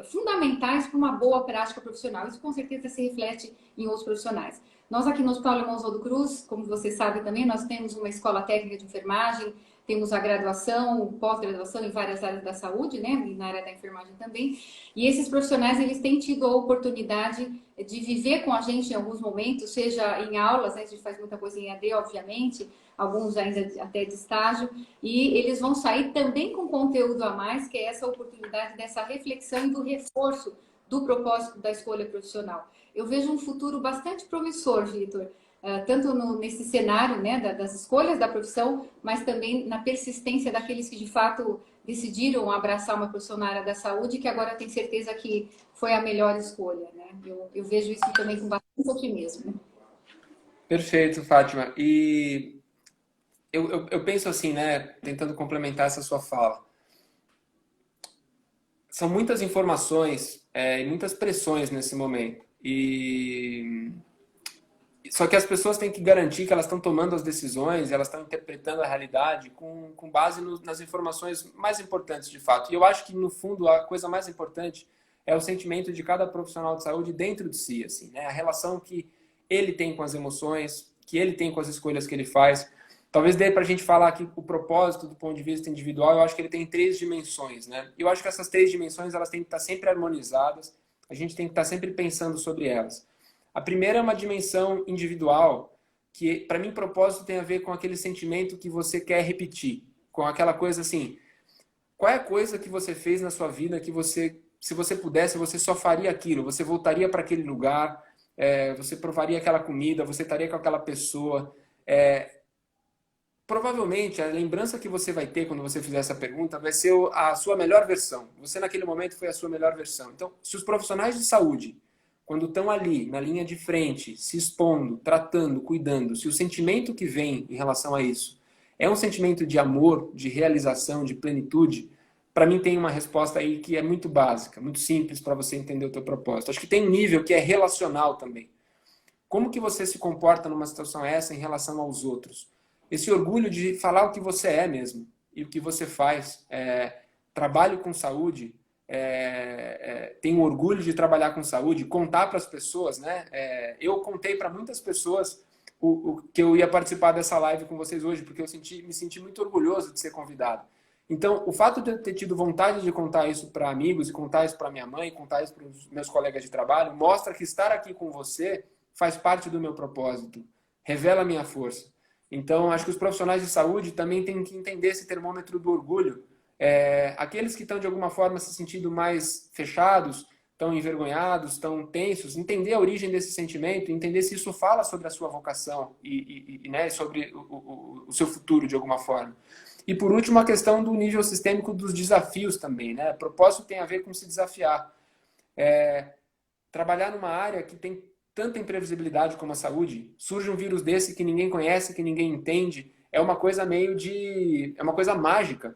fundamentais para uma boa prática profissional. Isso com certeza se reflete em outros profissionais. Nós aqui no Hospital Alemão Oswaldo Cruz, como você sabe também, nós temos uma escola técnica de enfermagem, temos a graduação, pós-graduação em várias áreas da saúde, né, e na área da enfermagem também. E esses profissionais, eles têm tido a oportunidade de viver com a gente em alguns momentos, seja em aulas, né, a gente faz muita coisa em AD, obviamente, alguns ainda até de estágio, e eles vão sair também com conteúdo a mais, que é essa oportunidade dessa reflexão e do reforço do propósito da escolha profissional. Eu vejo um futuro bastante promissor, Vitor, tanto nesse cenário, né, das escolhas da profissão, mas também na persistência daqueles que de fato decidiram abraçar uma profissão na área da saúde, que agora tem certeza que foi a melhor escolha, né? Eu vejo isso também com bastante otimismo. Perfeito, Fátima. E eu penso assim, né, tentando complementar essa sua fala. São muitas informações e muitas pressões nesse momento. Só que as pessoas têm que garantir que elas estão tomando as decisões, elas estão interpretando a realidade com base nas informações mais importantes, de fato. E eu acho que, no fundo, a coisa mais importante é o sentimento de cada profissional de saúde dentro de si, assim, né? A relação que ele tem com as emoções, que ele tem com as escolhas que ele faz. Talvez dê para a gente falar que o propósito, do ponto de vista individual, eu acho que ele tem 3 dimensões, né? E eu acho que essas 3 dimensões, elas têm que estar sempre harmonizadas, a gente tem que estar sempre pensando sobre elas. A primeira é uma dimensão individual, que para mim propósito tem a ver com aquele sentimento que você quer repetir, com aquela coisa assim, qual é a coisa que você fez na sua vida que você, se você pudesse, você só faria aquilo, você voltaria para aquele lugar, você provaria aquela comida, você estaria com aquela pessoa. Provavelmente a lembrança que você vai ter quando você fizer essa pergunta vai ser a sua melhor versão. Você naquele momento foi a sua melhor versão. Então, se os profissionais de saúde, quando estão ali, na linha de frente, se expondo, tratando, cuidando, se o sentimento que vem em relação a isso é um sentimento de amor, de realização, de plenitude, para mim tem uma resposta aí que é muito básica, muito simples para você entender o teu propósito. Acho que tem um nível que é relacional também. Como que você se comporta numa situação essa em relação aos outros? Esse orgulho de falar o que você é mesmo e o que você faz. Trabalho com saúde, tenho orgulho de trabalhar com saúde, contar para as pessoas, né? Eu contei para muitas pessoas que eu ia participar dessa live com vocês hoje, porque eu me senti muito orgulhoso de ser convidado. Então, o fato de eu ter tido vontade de contar isso para amigos, e contar isso para minha mãe, contar isso para os meus colegas de trabalho, mostra que estar aqui com você faz parte do meu propósito. revela a minha força. Então, acho que os profissionais de saúde também têm que entender esse termômetro do orgulho. Aqueles que estão, de alguma forma, se sentindo mais fechados, tão envergonhados, tão tensos, entender a origem desse sentimento, entender se isso fala sobre a sua vocação né, sobre o seu futuro, de alguma forma. E, por último, a questão do nível sistêmico dos desafios também. Né? Propósito tem a ver com se desafiar. Trabalhar numa área que tem tanta imprevisibilidade como a saúde, surge um vírus desse que ninguém conhece, que ninguém entende, é uma coisa é uma coisa mágica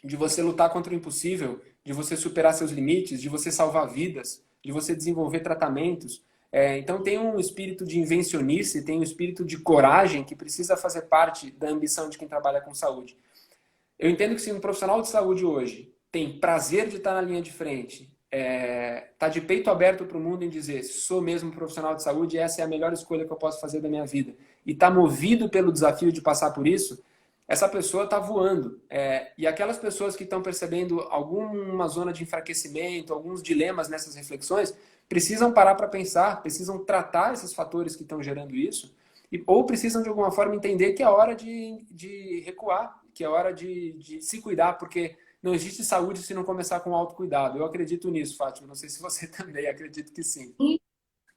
de você lutar contra o impossível, de você superar seus limites, de você salvar vidas, de você desenvolver tratamentos. Então tem um espírito de invencionice, tem um espírito de coragem que precisa fazer parte da ambição de quem trabalha com saúde. Eu entendo que se um profissional de saúde hoje tem prazer de estar na linha de frente, tá de peito aberto para o mundo em dizer sou mesmo profissional de saúde, essa é a melhor escolha que eu posso fazer da minha vida, e tá movido pelo desafio de passar por isso, essa pessoa está voando. E aquelas pessoas que estão percebendo alguma zona de enfraquecimento, alguns dilemas nessas reflexões, precisam parar para pensar, precisam tratar esses fatores que estão gerando isso, ou precisam de alguma forma entender que é hora de recuar, que é hora de se cuidar, porque não existe saúde se não começar com autocuidado. Eu acredito nisso, Fátima. Não sei se você também, acredito que sim.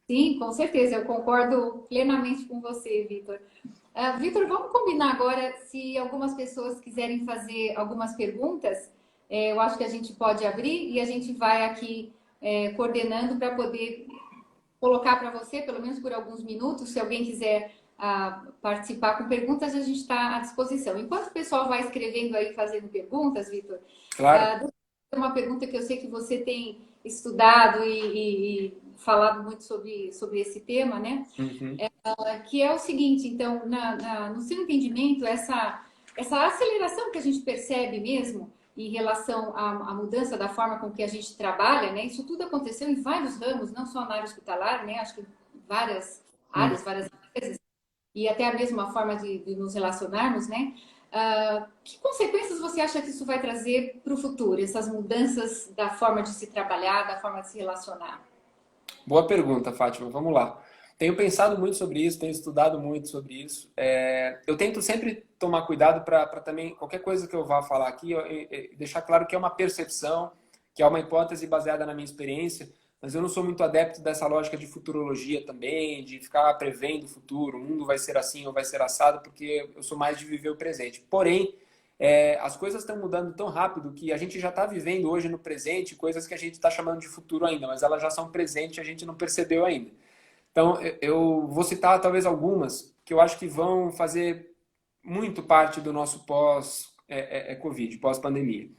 Sim, com certeza, eu concordo plenamente com você, Vitor. Vitor, vamos combinar agora, se algumas pessoas quiserem fazer algumas perguntas, eu acho que a gente pode abrir e a gente vai aqui coordenando para poder colocar para você, pelo menos por alguns minutos, se alguém quiser participar com perguntas, a gente está à disposição. Enquanto o pessoal vai escrevendo aí, fazendo perguntas, Vitor, Claro. uma pergunta que eu sei que você tem estudado e falado muito sobre esse tema, né? Uhum. Que é o seguinte, então, no seu entendimento, essa aceleração que a gente percebe mesmo em relação à mudança da forma com que a gente trabalha, né? Isso tudo aconteceu em vários ramos, não só na área hospitalar, né? Acho que várias áreas, várias empresas, e até a mesma forma de nos relacionarmos, né? Que consequências você acha que isso vai trazer para o futuro, essas mudanças da forma de se trabalhar, da forma de se relacionar? Boa pergunta, Fátima. Vamos lá. Tenho pensado muito sobre isso, tenho estudado muito sobre isso. Eu tento sempre tomar cuidado para também, qualquer coisa que eu vá falar aqui, deixar claro que é uma percepção, que é uma hipótese baseada na minha experiência, mas eu não sou muito adepto dessa lógica de futurologia também, de ficar prevendo o futuro, o mundo vai ser assim ou vai ser assado, porque eu sou mais de viver o presente. Porém, as coisas estão mudando tão rápido que a gente já está vivendo hoje no presente coisas que a gente está chamando de futuro ainda, mas elas já são presente e a gente não percebeu ainda. Então, eu vou citar talvez algumas que eu acho que vão fazer muito parte do nosso pós-Covid, pós-pandemia.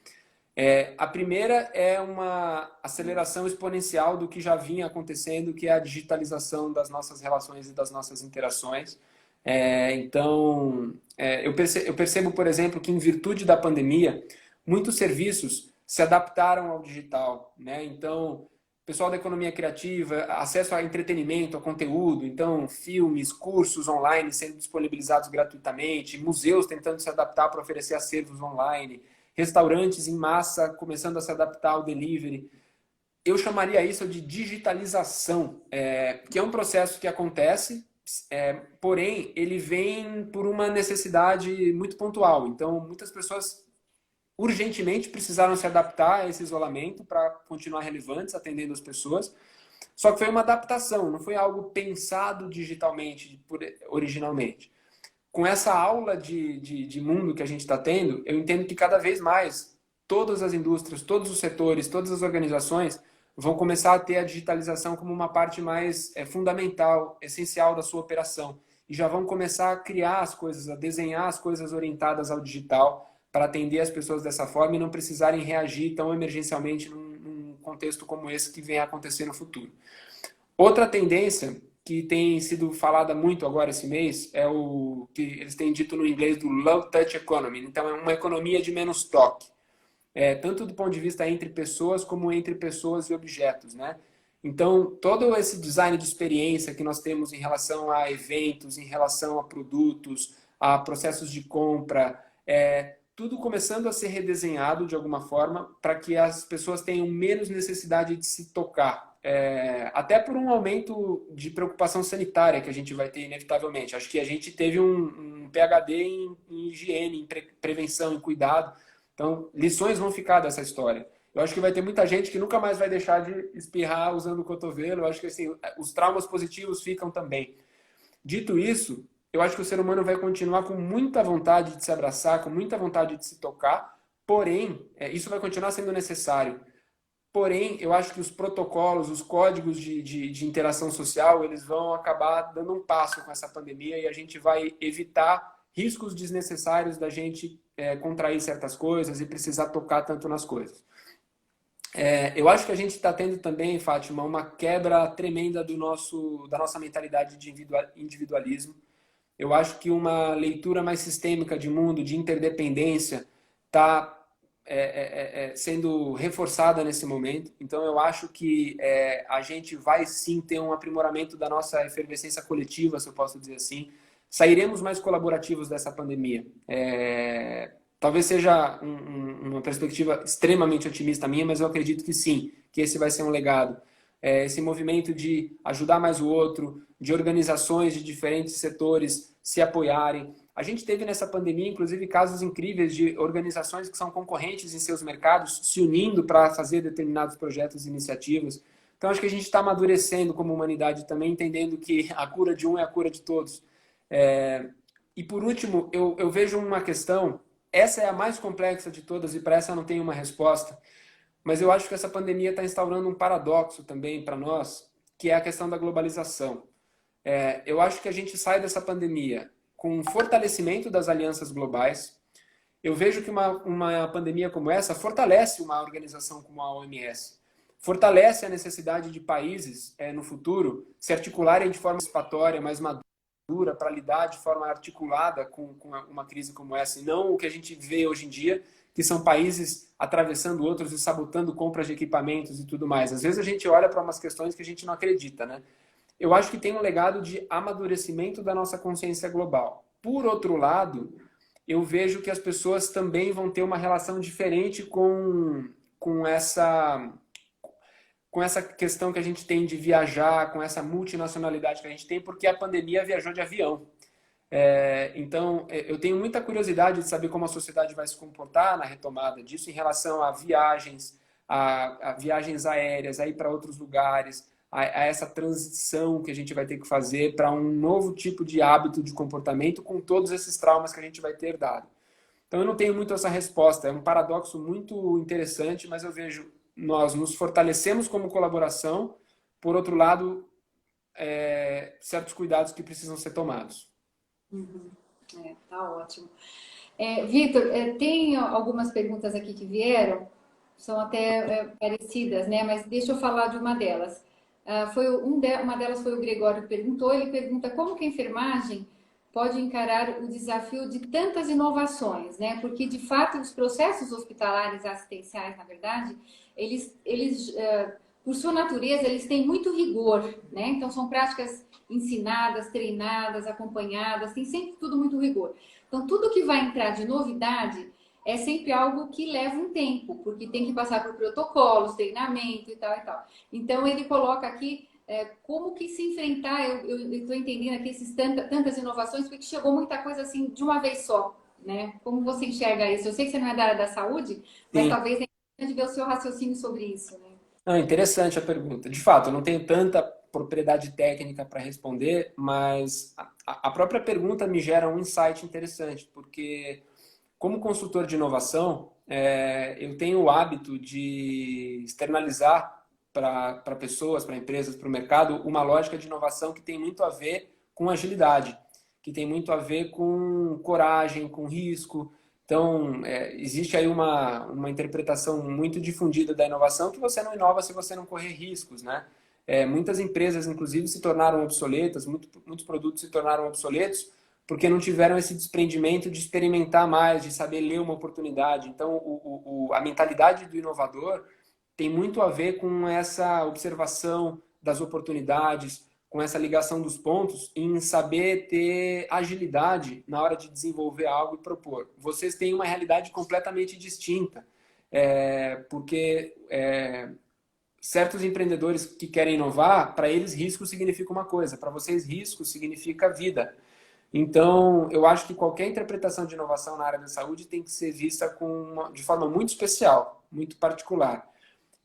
A primeira é uma aceleração exponencial do que já vinha acontecendo, que é a digitalização das nossas relações e das nossas interações. Eu percebo, por exemplo, que em virtude da pandemia, muitos serviços se adaptaram ao digital, né? Então, pessoal da economia criativa, acesso a entretenimento, a conteúdo, então filmes, cursos online sendo disponibilizados gratuitamente, museus tentando se adaptar para oferecer acervos online, restaurantes em massa começando a se adaptar ao delivery. Eu chamaria isso de digitalização, que é um processo que acontece, porém ele vem por uma necessidade muito pontual. Então, muitas pessoas urgentemente precisaram se adaptar a esse isolamento para continuar relevantes, atendendo as pessoas. Só que foi uma adaptação, não foi algo pensado digitalmente, originalmente. Com essa aula de mundo que a gente está tendo, eu entendo que cada vez mais todas as indústrias, todos os setores, todas as organizações vão começar a ter a digitalização como uma parte mais fundamental, essencial da sua operação. E já vão começar a criar as coisas, a desenhar as coisas orientadas ao digital, para atender as pessoas dessa forma e não precisarem reagir tão emergencialmente num contexto como esse que vem a acontecer no futuro. Outra tendência que tem sido falada muito agora esse mês é o que eles têm dito no inglês do low touch economy. Então, é uma economia de menos toque. Tanto do ponto de vista entre pessoas como entre pessoas e objetos, né? Então, todo esse design de experiência que nós temos em relação a eventos, em relação a produtos, a processos de compra, tudo começando a ser redesenhado de alguma forma para que as pessoas tenham menos necessidade de se tocar. até por um aumento de preocupação sanitária que a gente vai ter inevitavelmente. Acho que a gente teve um PhD em higiene, em prevenção, em cuidado. Então, lições vão ficar dessa história. Eu acho que vai ter muita gente que nunca mais vai deixar de espirrar usando o cotovelo. Eu acho que assim, os traumas positivos ficam também. Dito isso, eu acho que o ser humano vai continuar com muita vontade de se abraçar, com muita vontade de se tocar, porém, isso vai continuar sendo necessário. Porém, eu acho que os protocolos, os códigos de interação social, eles vão acabar dando um passo com essa pandemia e a gente vai evitar riscos desnecessários da gente contrair certas coisas e precisar tocar tanto nas coisas. Eu acho que a gente está tendo também, Fátima, uma quebra tremenda da nossa mentalidade de individualismo. Eu acho que uma leitura mais sistêmica de mundo, de interdependência, está sendo reforçada nesse momento. Então, eu acho que a gente vai sim ter um aprimoramento da nossa efervescência coletiva, se eu posso dizer assim. Sairemos mais colaborativos dessa pandemia. Talvez seja uma perspectiva extremamente otimista minha, mas eu acredito que sim, que esse vai ser um legado. Esse movimento de ajudar mais o outro, de organizações de diferentes setores se apoiarem. A gente teve nessa pandemia, inclusive, casos incríveis de organizações que são concorrentes em seus mercados se unindo para fazer determinados projetos e iniciativas. Então, acho que a gente está amadurecendo como humanidade também, entendendo que a cura de um é a cura de todos. E, por último, eu vejo uma questão, essa é a mais complexa de todas e para essa eu não tenho uma resposta, mas eu acho que essa pandemia está instaurando um paradoxo também para nós, que é a questão da globalização. Eu acho que a gente sai dessa pandemia com um fortalecimento das alianças globais. Eu vejo que uma pandemia como essa fortalece uma organização como a OMS, fortalece a necessidade de países, no futuro, se articularem de forma participatória, mais madura, para lidar de forma articulada com uma crise como essa, e não o que a gente vê hoje em dia, que são países atravessando outros e sabotando compras de equipamentos e tudo mais. Às vezes a gente olha para umas questões que a gente não acredita, né? Eu acho que tem um legado de amadurecimento da nossa consciência global. Por outro lado, eu vejo que as pessoas também vão ter uma relação diferente com essa questão que a gente tem de viajar, com essa multinacionalidade que a gente tem, porque a pandemia viajou de avião. Então, eu tenho muita curiosidade de saber como a sociedade vai se comportar na retomada disso em relação a viagens, a viagens aéreas, a ir para outros lugares, a essa transição que a gente vai ter que fazer para um novo tipo de hábito de comportamento com todos esses traumas que a gente vai ter herdado. Então, eu não tenho muito essa resposta. É um paradoxo muito interessante, mas eu vejo nós nos fortalecemos como colaboração, por outro lado, certos cuidados que precisam ser tomados. Tá ótimo. Vitor, tem algumas perguntas aqui que vieram, são até parecidas, né? Mas deixa eu falar de uma delas. Uma delas foi o Gregório que perguntou. Ele pergunta como que a enfermagem pode encarar o desafio de tantas inovações, né? Porque, de fato, os processos hospitalares assistenciais, na verdade, eles por sua natureza, eles têm muito rigor, né? Então, são práticas ensinadas, treinadas, acompanhadas, tem sempre tudo muito rigor. Então, tudo que vai entrar de novidade é sempre algo que leva um tempo, porque tem que passar por protocolos, treinamento e tal e tal. Então, ele coloca aqui como que se enfrentar, eu estou entendendo aqui tantas inovações, porque chegou muita coisa assim de uma vez só, né? Como você enxerga isso? Eu sei que você não é da área da saúde, mas talvez é importante ver o seu raciocínio sobre isso, né? Não, interessante a pergunta. De fato, eu não tenho tanta propriedade técnica para responder, mas a própria pergunta me gera um insight interessante, porque como consultor de inovação, eu tenho o hábito de externalizar para pessoas, para empresas, para o mercado, uma lógica de inovação que tem muito a ver com agilidade, que tem muito a ver com coragem, com risco. Então, existe aí uma interpretação muito difundida da inovação que você não inova se você não correr riscos, né? Muitas empresas, inclusive, se tornaram obsoletas, muitos produtos se tornaram obsoletos porque não tiveram esse desprendimento de experimentar mais, de saber ler uma oportunidade. Então, a mentalidade do inovador tem muito a ver com essa observação das oportunidades, com essa ligação dos pontos, em saber ter agilidade na hora de desenvolver algo e propor. Vocês têm uma realidade completamente distinta, porque certos empreendedores que querem inovar, para eles risco significa uma coisa, para vocês risco significa vida. Então, eu acho que qualquer interpretação de inovação na área da saúde tem que ser vista de forma muito especial, muito particular.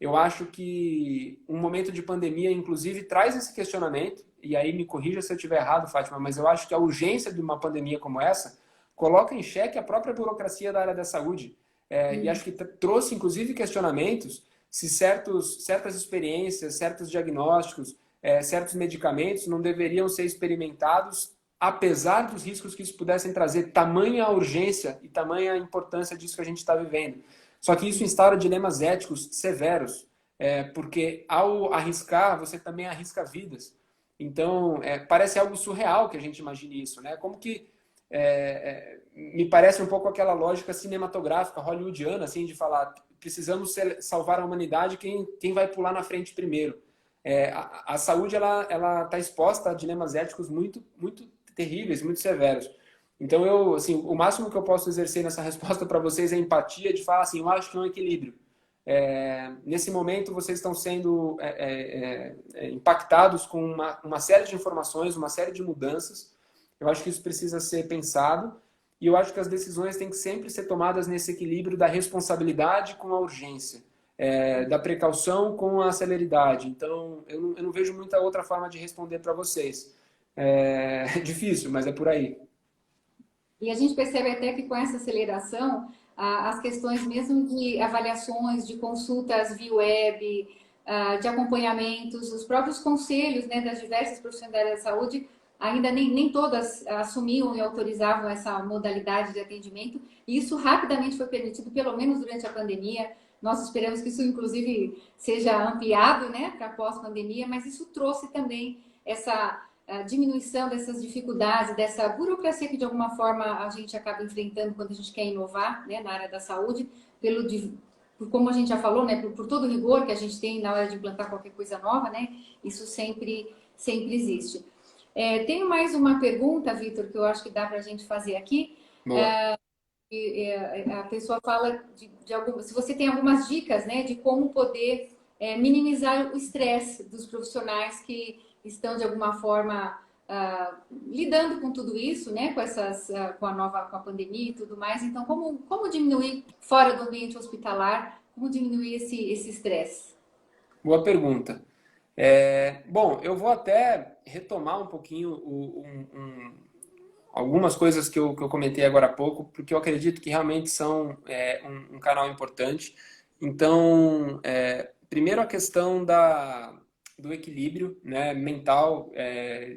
Eu acho que um momento de pandemia, inclusive, traz esse questionamento, e aí me corrija se eu estiver errado, Fátima, mas eu acho que a urgência de uma pandemia como essa coloca em xeque a própria burocracia da área da saúde. E acho que trouxe, inclusive, questionamentos se certas experiências, certos diagnósticos, certos medicamentos não deveriam ser experimentados, apesar dos riscos que isso pudessem trazer, tamanha a urgência e tamanha a importância disso que a gente está vivendo. Só que isso instaura dilemas éticos severos, porque ao arriscar, você também arrisca vidas. Então, parece algo surreal que a gente imagine isso, né? Como que me parece um pouco aquela lógica cinematográfica hollywoodiana, assim, de falar, precisamos salvar a humanidade, quem vai pular na frente primeiro? A saúde ela está exposta a dilemas éticos muito, muito terríveis, muito severos. Então, assim, o máximo que eu posso exercer nessa resposta para vocês é empatia, de falar assim, eu acho que é um equilíbrio. Nesse momento, vocês estão sendo impactados com uma série de informações, uma série de mudanças. Eu acho que isso precisa ser pensado e eu acho que as decisões têm que sempre ser tomadas nesse equilíbrio da responsabilidade com a urgência, da precaução com a celeridade. Então, eu não vejo muita outra forma de responder para vocês. É difícil, mas é por aí. E a gente percebe até que com essa aceleração, as questões mesmo de avaliações, de consultas via web, de acompanhamentos, os próprios conselhos, né, das diversas profissões da área da saúde, ainda nem todas assumiam e autorizavam essa modalidade de atendimento, e isso rapidamente foi permitido, pelo menos durante a pandemia. Nós esperamos que isso, inclusive, seja ampliado, né, para pós-pandemia, mas isso trouxe também essa a diminuição dessas dificuldades, dessa burocracia que de alguma forma a gente acaba enfrentando quando a gente quer inovar, né, na área da saúde, por como a gente já falou, né, por todo o rigor que a gente tem na hora de implantar qualquer coisa nova, né, isso sempre existe. Tenho mais uma pergunta, Vitor, que eu acho que dá para a gente fazer aqui. Boa. A pessoa fala se você tem algumas dicas, né, de como poder minimizar o estresse dos profissionais que estão de alguma forma lidando com tudo isso, né, com a pandemia e tudo mais. Então, como diminuir fora do ambiente hospitalar, como diminuir esse estresse? Boa pergunta. Bom, eu vou até retomar um pouquinho algumas coisas que eu comentei agora há pouco, porque eu acredito que realmente são um canal importante. Então, primeiro a questão do equilíbrio, né, mental,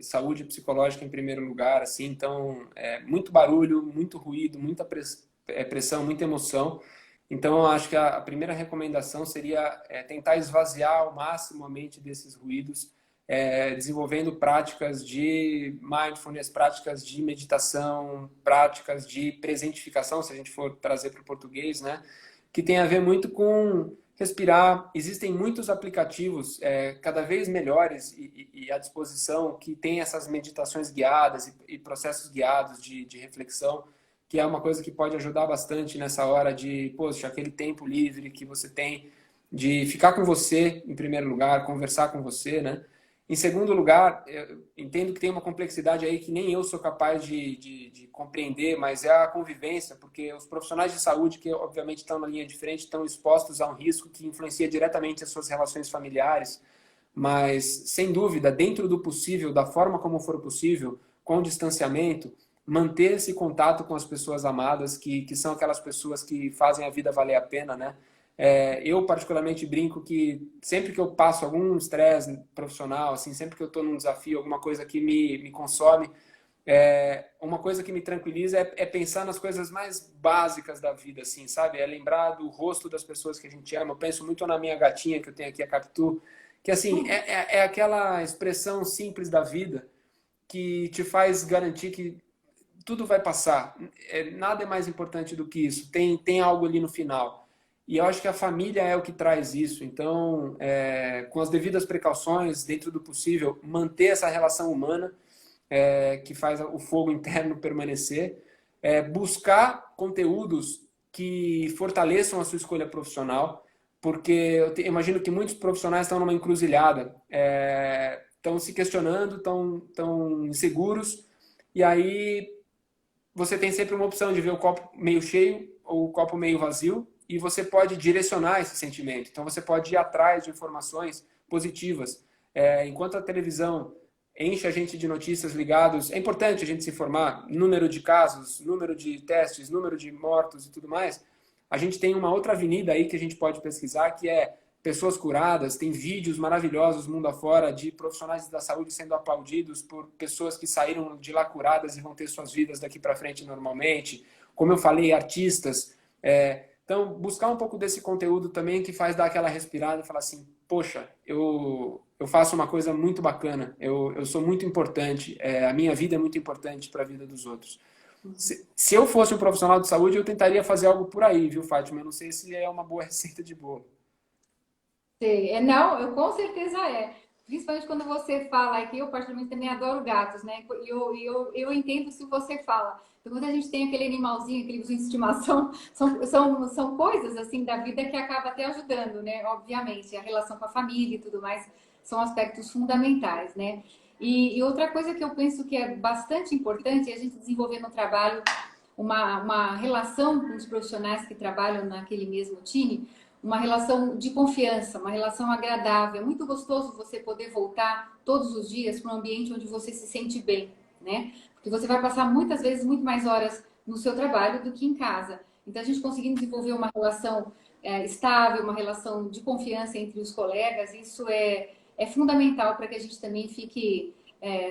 saúde psicológica em primeiro lugar, assim. Então, muito barulho, muito ruído, muita pressão, muita emoção. Então, eu acho que a primeira recomendação seria tentar esvaziar ao máximo a mente desses ruídos, desenvolvendo práticas de mindfulness, práticas de meditação, práticas de presentificação, se a gente for trazer para o português, né? Que tem a ver muito com respirar. Existem muitos aplicativos cada vez melhores e à disposição que têm essas meditações guiadas e processos guiados de reflexão, que é uma coisa que pode ajudar bastante nessa hora de, poxa, aquele tempo livre que você tem de ficar com você, em primeiro lugar, conversar com você, né? Em segundo lugar, eu entendo que tem uma complexidade aí que nem eu sou capaz de compreender, mas é a convivência, porque os profissionais de saúde, que obviamente estão na linha de frente, estão expostos a um risco que influencia diretamente as suas relações familiares, mas, sem dúvida, dentro do possível, da forma como for possível, com distanciamento, manter esse contato com as pessoas amadas, que são aquelas pessoas que fazem a vida valer a pena, né? Eu particularmente brinco que sempre que eu passo algum estresse profissional, assim, sempre que eu estou num desafio, alguma coisa que me consome, uma coisa que me tranquiliza é pensar nas coisas mais básicas da vida, assim, sabe? É lembrar do rosto das pessoas que a gente ama. Eu penso muito na minha gatinha que eu tenho aqui, a Capitu, que assim, é aquela expressão simples da vida que te faz garantir que tudo vai passar. Nada é mais importante do que isso. Tem algo ali no final. E eu acho que a família é o que traz isso. Então, com as devidas precauções, dentro do possível, manter essa relação humana que faz o fogo interno permanecer. Buscar conteúdos que fortaleçam a sua escolha profissional, porque eu imagino que muitos profissionais estão numa encruzilhada, estão se questionando, estão inseguros, e aí você tem sempre uma opção de ver o copo meio cheio ou o copo meio vazio, e você pode direcionar esse sentimento. Então você pode ir atrás de informações positivas. Enquanto a televisão enche a gente de notícias ligadas, é importante a gente se informar, número de casos, número de testes, número de mortos e tudo mais. A gente tem uma outra avenida aí que a gente pode pesquisar, que é pessoas curadas. Tem vídeos maravilhosos mundo afora de profissionais da saúde sendo aplaudidos por pessoas que saíram de lá curadas e vão ter suas vidas daqui para frente normalmente. Como eu falei, artistas. Então, buscar um pouco desse conteúdo também que faz dar aquela respirada e falar assim, poxa, eu faço uma coisa muito bacana, eu sou muito importante, a minha vida é muito importante para a vida dos outros. Se eu fosse um profissional de saúde, eu tentaria fazer algo por aí, viu, Fátima? Eu não sei se é uma boa receita de bolo. Sei. Não, eu com certeza é. Principalmente quando você fala aqui, eu particularmente também adoro gatos, né? E eu entendo se você fala. Então, quando a gente tem aquele animalzinho, aquele bichinho de estimação, são coisas assim da vida que acaba até ajudando, né? Obviamente, a relação com a família e tudo mais são aspectos fundamentais, né? E outra coisa que eu penso que é bastante importante é a gente desenvolver no trabalho uma relação com os profissionais que trabalham naquele mesmo time, uma relação de confiança, uma relação agradável. É muito gostoso você poder voltar todos os dias para um ambiente onde você se sente bem, né? Porque você vai passar muitas vezes muito mais horas no seu trabalho do que em casa. Então, a gente conseguindo desenvolver uma relação estável, uma relação de confiança entre os colegas, isso é fundamental para que a gente também fique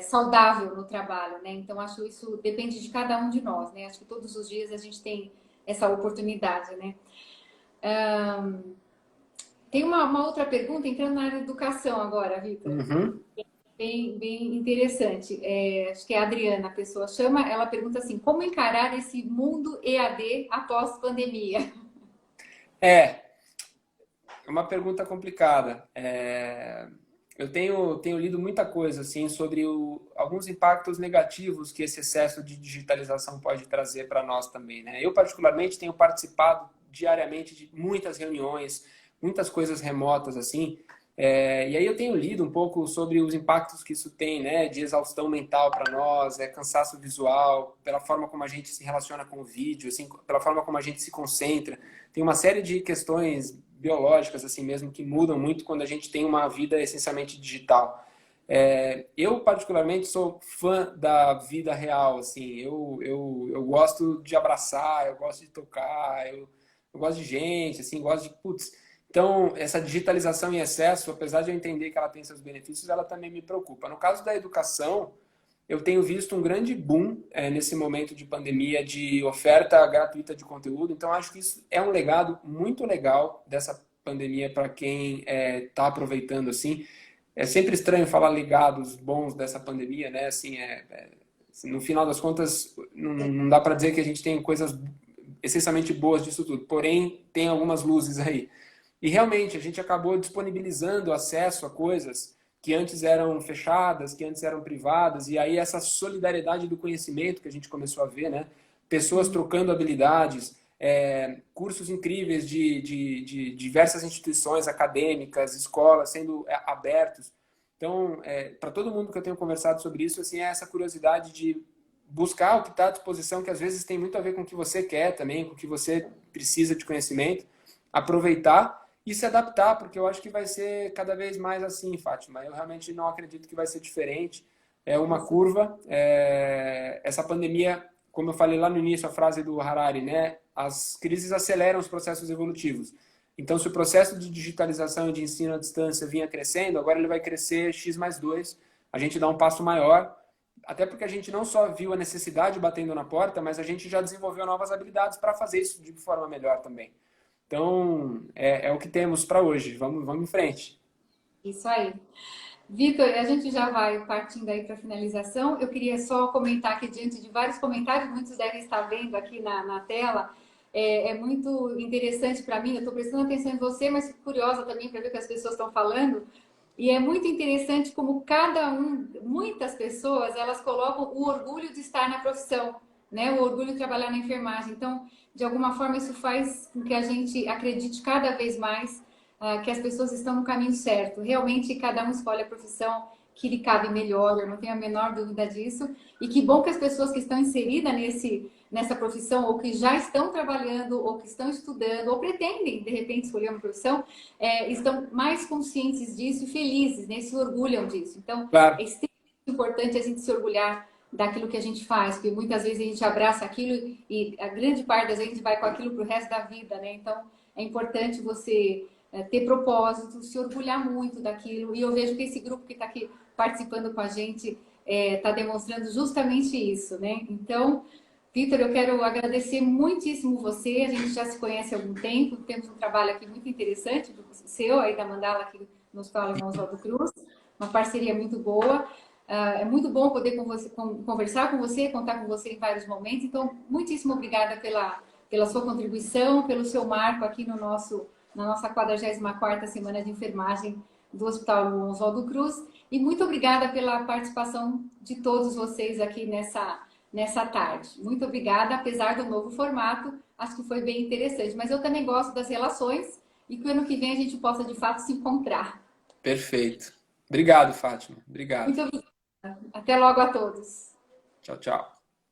saudável no trabalho, né? Então, acho isso depende de cada um de nós, né? Acho que todos os dias a gente tem essa oportunidade, né? Tem uma outra pergunta entrando na área de educação agora, Vitor. Uhum. Bem interessante. Acho que é a Adriana, a pessoa chama, ela pergunta assim: como encarar esse mundo EAD após pandemia? É uma pergunta complicada. Eu tenho lido muita coisa assim sobre alguns impactos negativos que esse excesso de digitalização pode trazer para nós também, né? Eu particularmente tenho participado diariamente de muitas reuniões, muitas coisas remotas assim, e aí eu tenho lido um pouco sobre os impactos que isso tem, né? De exaustão mental para nós, cansaço visual, pela forma como a gente se relaciona com o vídeo, assim, pela forma como a gente se concentra. Tem uma série de questões biológicas assim mesmo que mudam muito quando a gente tem uma vida essencialmente digital. Eu particularmente sou fã da vida real, assim. Eu gosto de abraçar, eu gosto de tocar, eu gosto de gente, assim, gosto de putz. Então, essa digitalização em excesso, apesar de eu entender que ela tem seus benefícios, ela também me preocupa. No caso da educação, eu tenho visto um grande boom nesse momento de pandemia de oferta gratuita de conteúdo. Então, acho que isso é um legado muito legal dessa pandemia para quem está aproveitando assim. É sempre estranho falar legados bons dessa pandemia, né? Assim, no final das contas, não dá para dizer que a gente tem coisas essencialmente boas disso tudo. Porém, tem algumas luzes aí. E realmente, a gente acabou disponibilizando acesso a coisas que antes eram fechadas, que antes eram privadas, e aí essa solidariedade do conhecimento que a gente começou a ver, né? Pessoas trocando habilidades, cursos incríveis de diversas instituições acadêmicas, escolas sendo abertos. Então, para todo mundo que eu tenho conversado sobre isso, assim, é essa curiosidade de buscar o que está à disposição, que às vezes tem muito a ver com o que você quer também, com o que você precisa de conhecimento, aproveitar e se adaptar, porque eu acho que vai ser cada vez mais assim, Fátima. Eu realmente não acredito que vai ser diferente. É uma curva. Essa pandemia, como eu falei lá no início, a frase do Harari, né? As crises aceleram os processos evolutivos. Então, se o processo de digitalização e de ensino à distância vinha crescendo, agora ele vai crescer x+2. A gente dá um passo maior, até porque a gente não só viu a necessidade batendo na porta, mas a gente já desenvolveu novas habilidades para fazer isso de forma melhor também. Então, é o que temos para hoje. Vamos em frente. Isso aí. Vitor, a gente já vai partindo aí para a finalização. Eu queria só comentar que, diante de vários comentários, muitos devem estar vendo aqui na tela, é muito interessante para mim. Eu estou prestando atenção em você, mas fico curiosa também para ver o que as pessoas estão falando. E é muito interessante como muitas pessoas, elas colocam o orgulho de estar na profissão, né? O orgulho de trabalhar na enfermagem. Então, de alguma forma, isso faz com que a gente acredite cada vez mais que as pessoas estão no caminho certo. Realmente, cada um escolhe a profissão que lhe cabe melhor, eu não tenho a menor dúvida disso. E que bom que as pessoas que estão inseridas nessa profissão, ou que já estão trabalhando, ou que estão estudando, ou pretendem, de repente, escolher uma profissão, estão mais conscientes disso e felizes, né? Se orgulham disso. Então, Claro. é extremamente importante a gente se orgulhar daquilo que a gente faz, porque muitas vezes a gente abraça aquilo e a grande parte das vezes a gente vai com aquilo para o resto da vida, né? Então, é importante você ter propósito, se orgulhar muito daquilo. E eu vejo que esse grupo que está aqui participando com a gente está demonstrando justamente isso, né? Então, Vitor, eu quero agradecer muitíssimo você. A gente já se conhece há algum tempo, temos um trabalho aqui muito interessante do seu, aí da Mandala, aqui no Hospital Alemão Oswaldo Cruz, uma parceria muito boa. É muito bom poder conversar com você, contar com você em vários momentos. Então, muitíssimo obrigada pela sua contribuição, pelo seu marco aqui na nossa 44ª Semana de Enfermagem do Hospital Oswaldo Cruz. E muito obrigada pela participação de todos vocês aqui nessa tarde. Muito obrigada, apesar do novo formato, acho que foi bem interessante. Mas eu também gosto das relações e que o ano que vem a gente possa, de fato, se encontrar. Perfeito. Obrigado, Fátima. Obrigado. Muito obrigada. Até logo a todos. Tchau, tchau.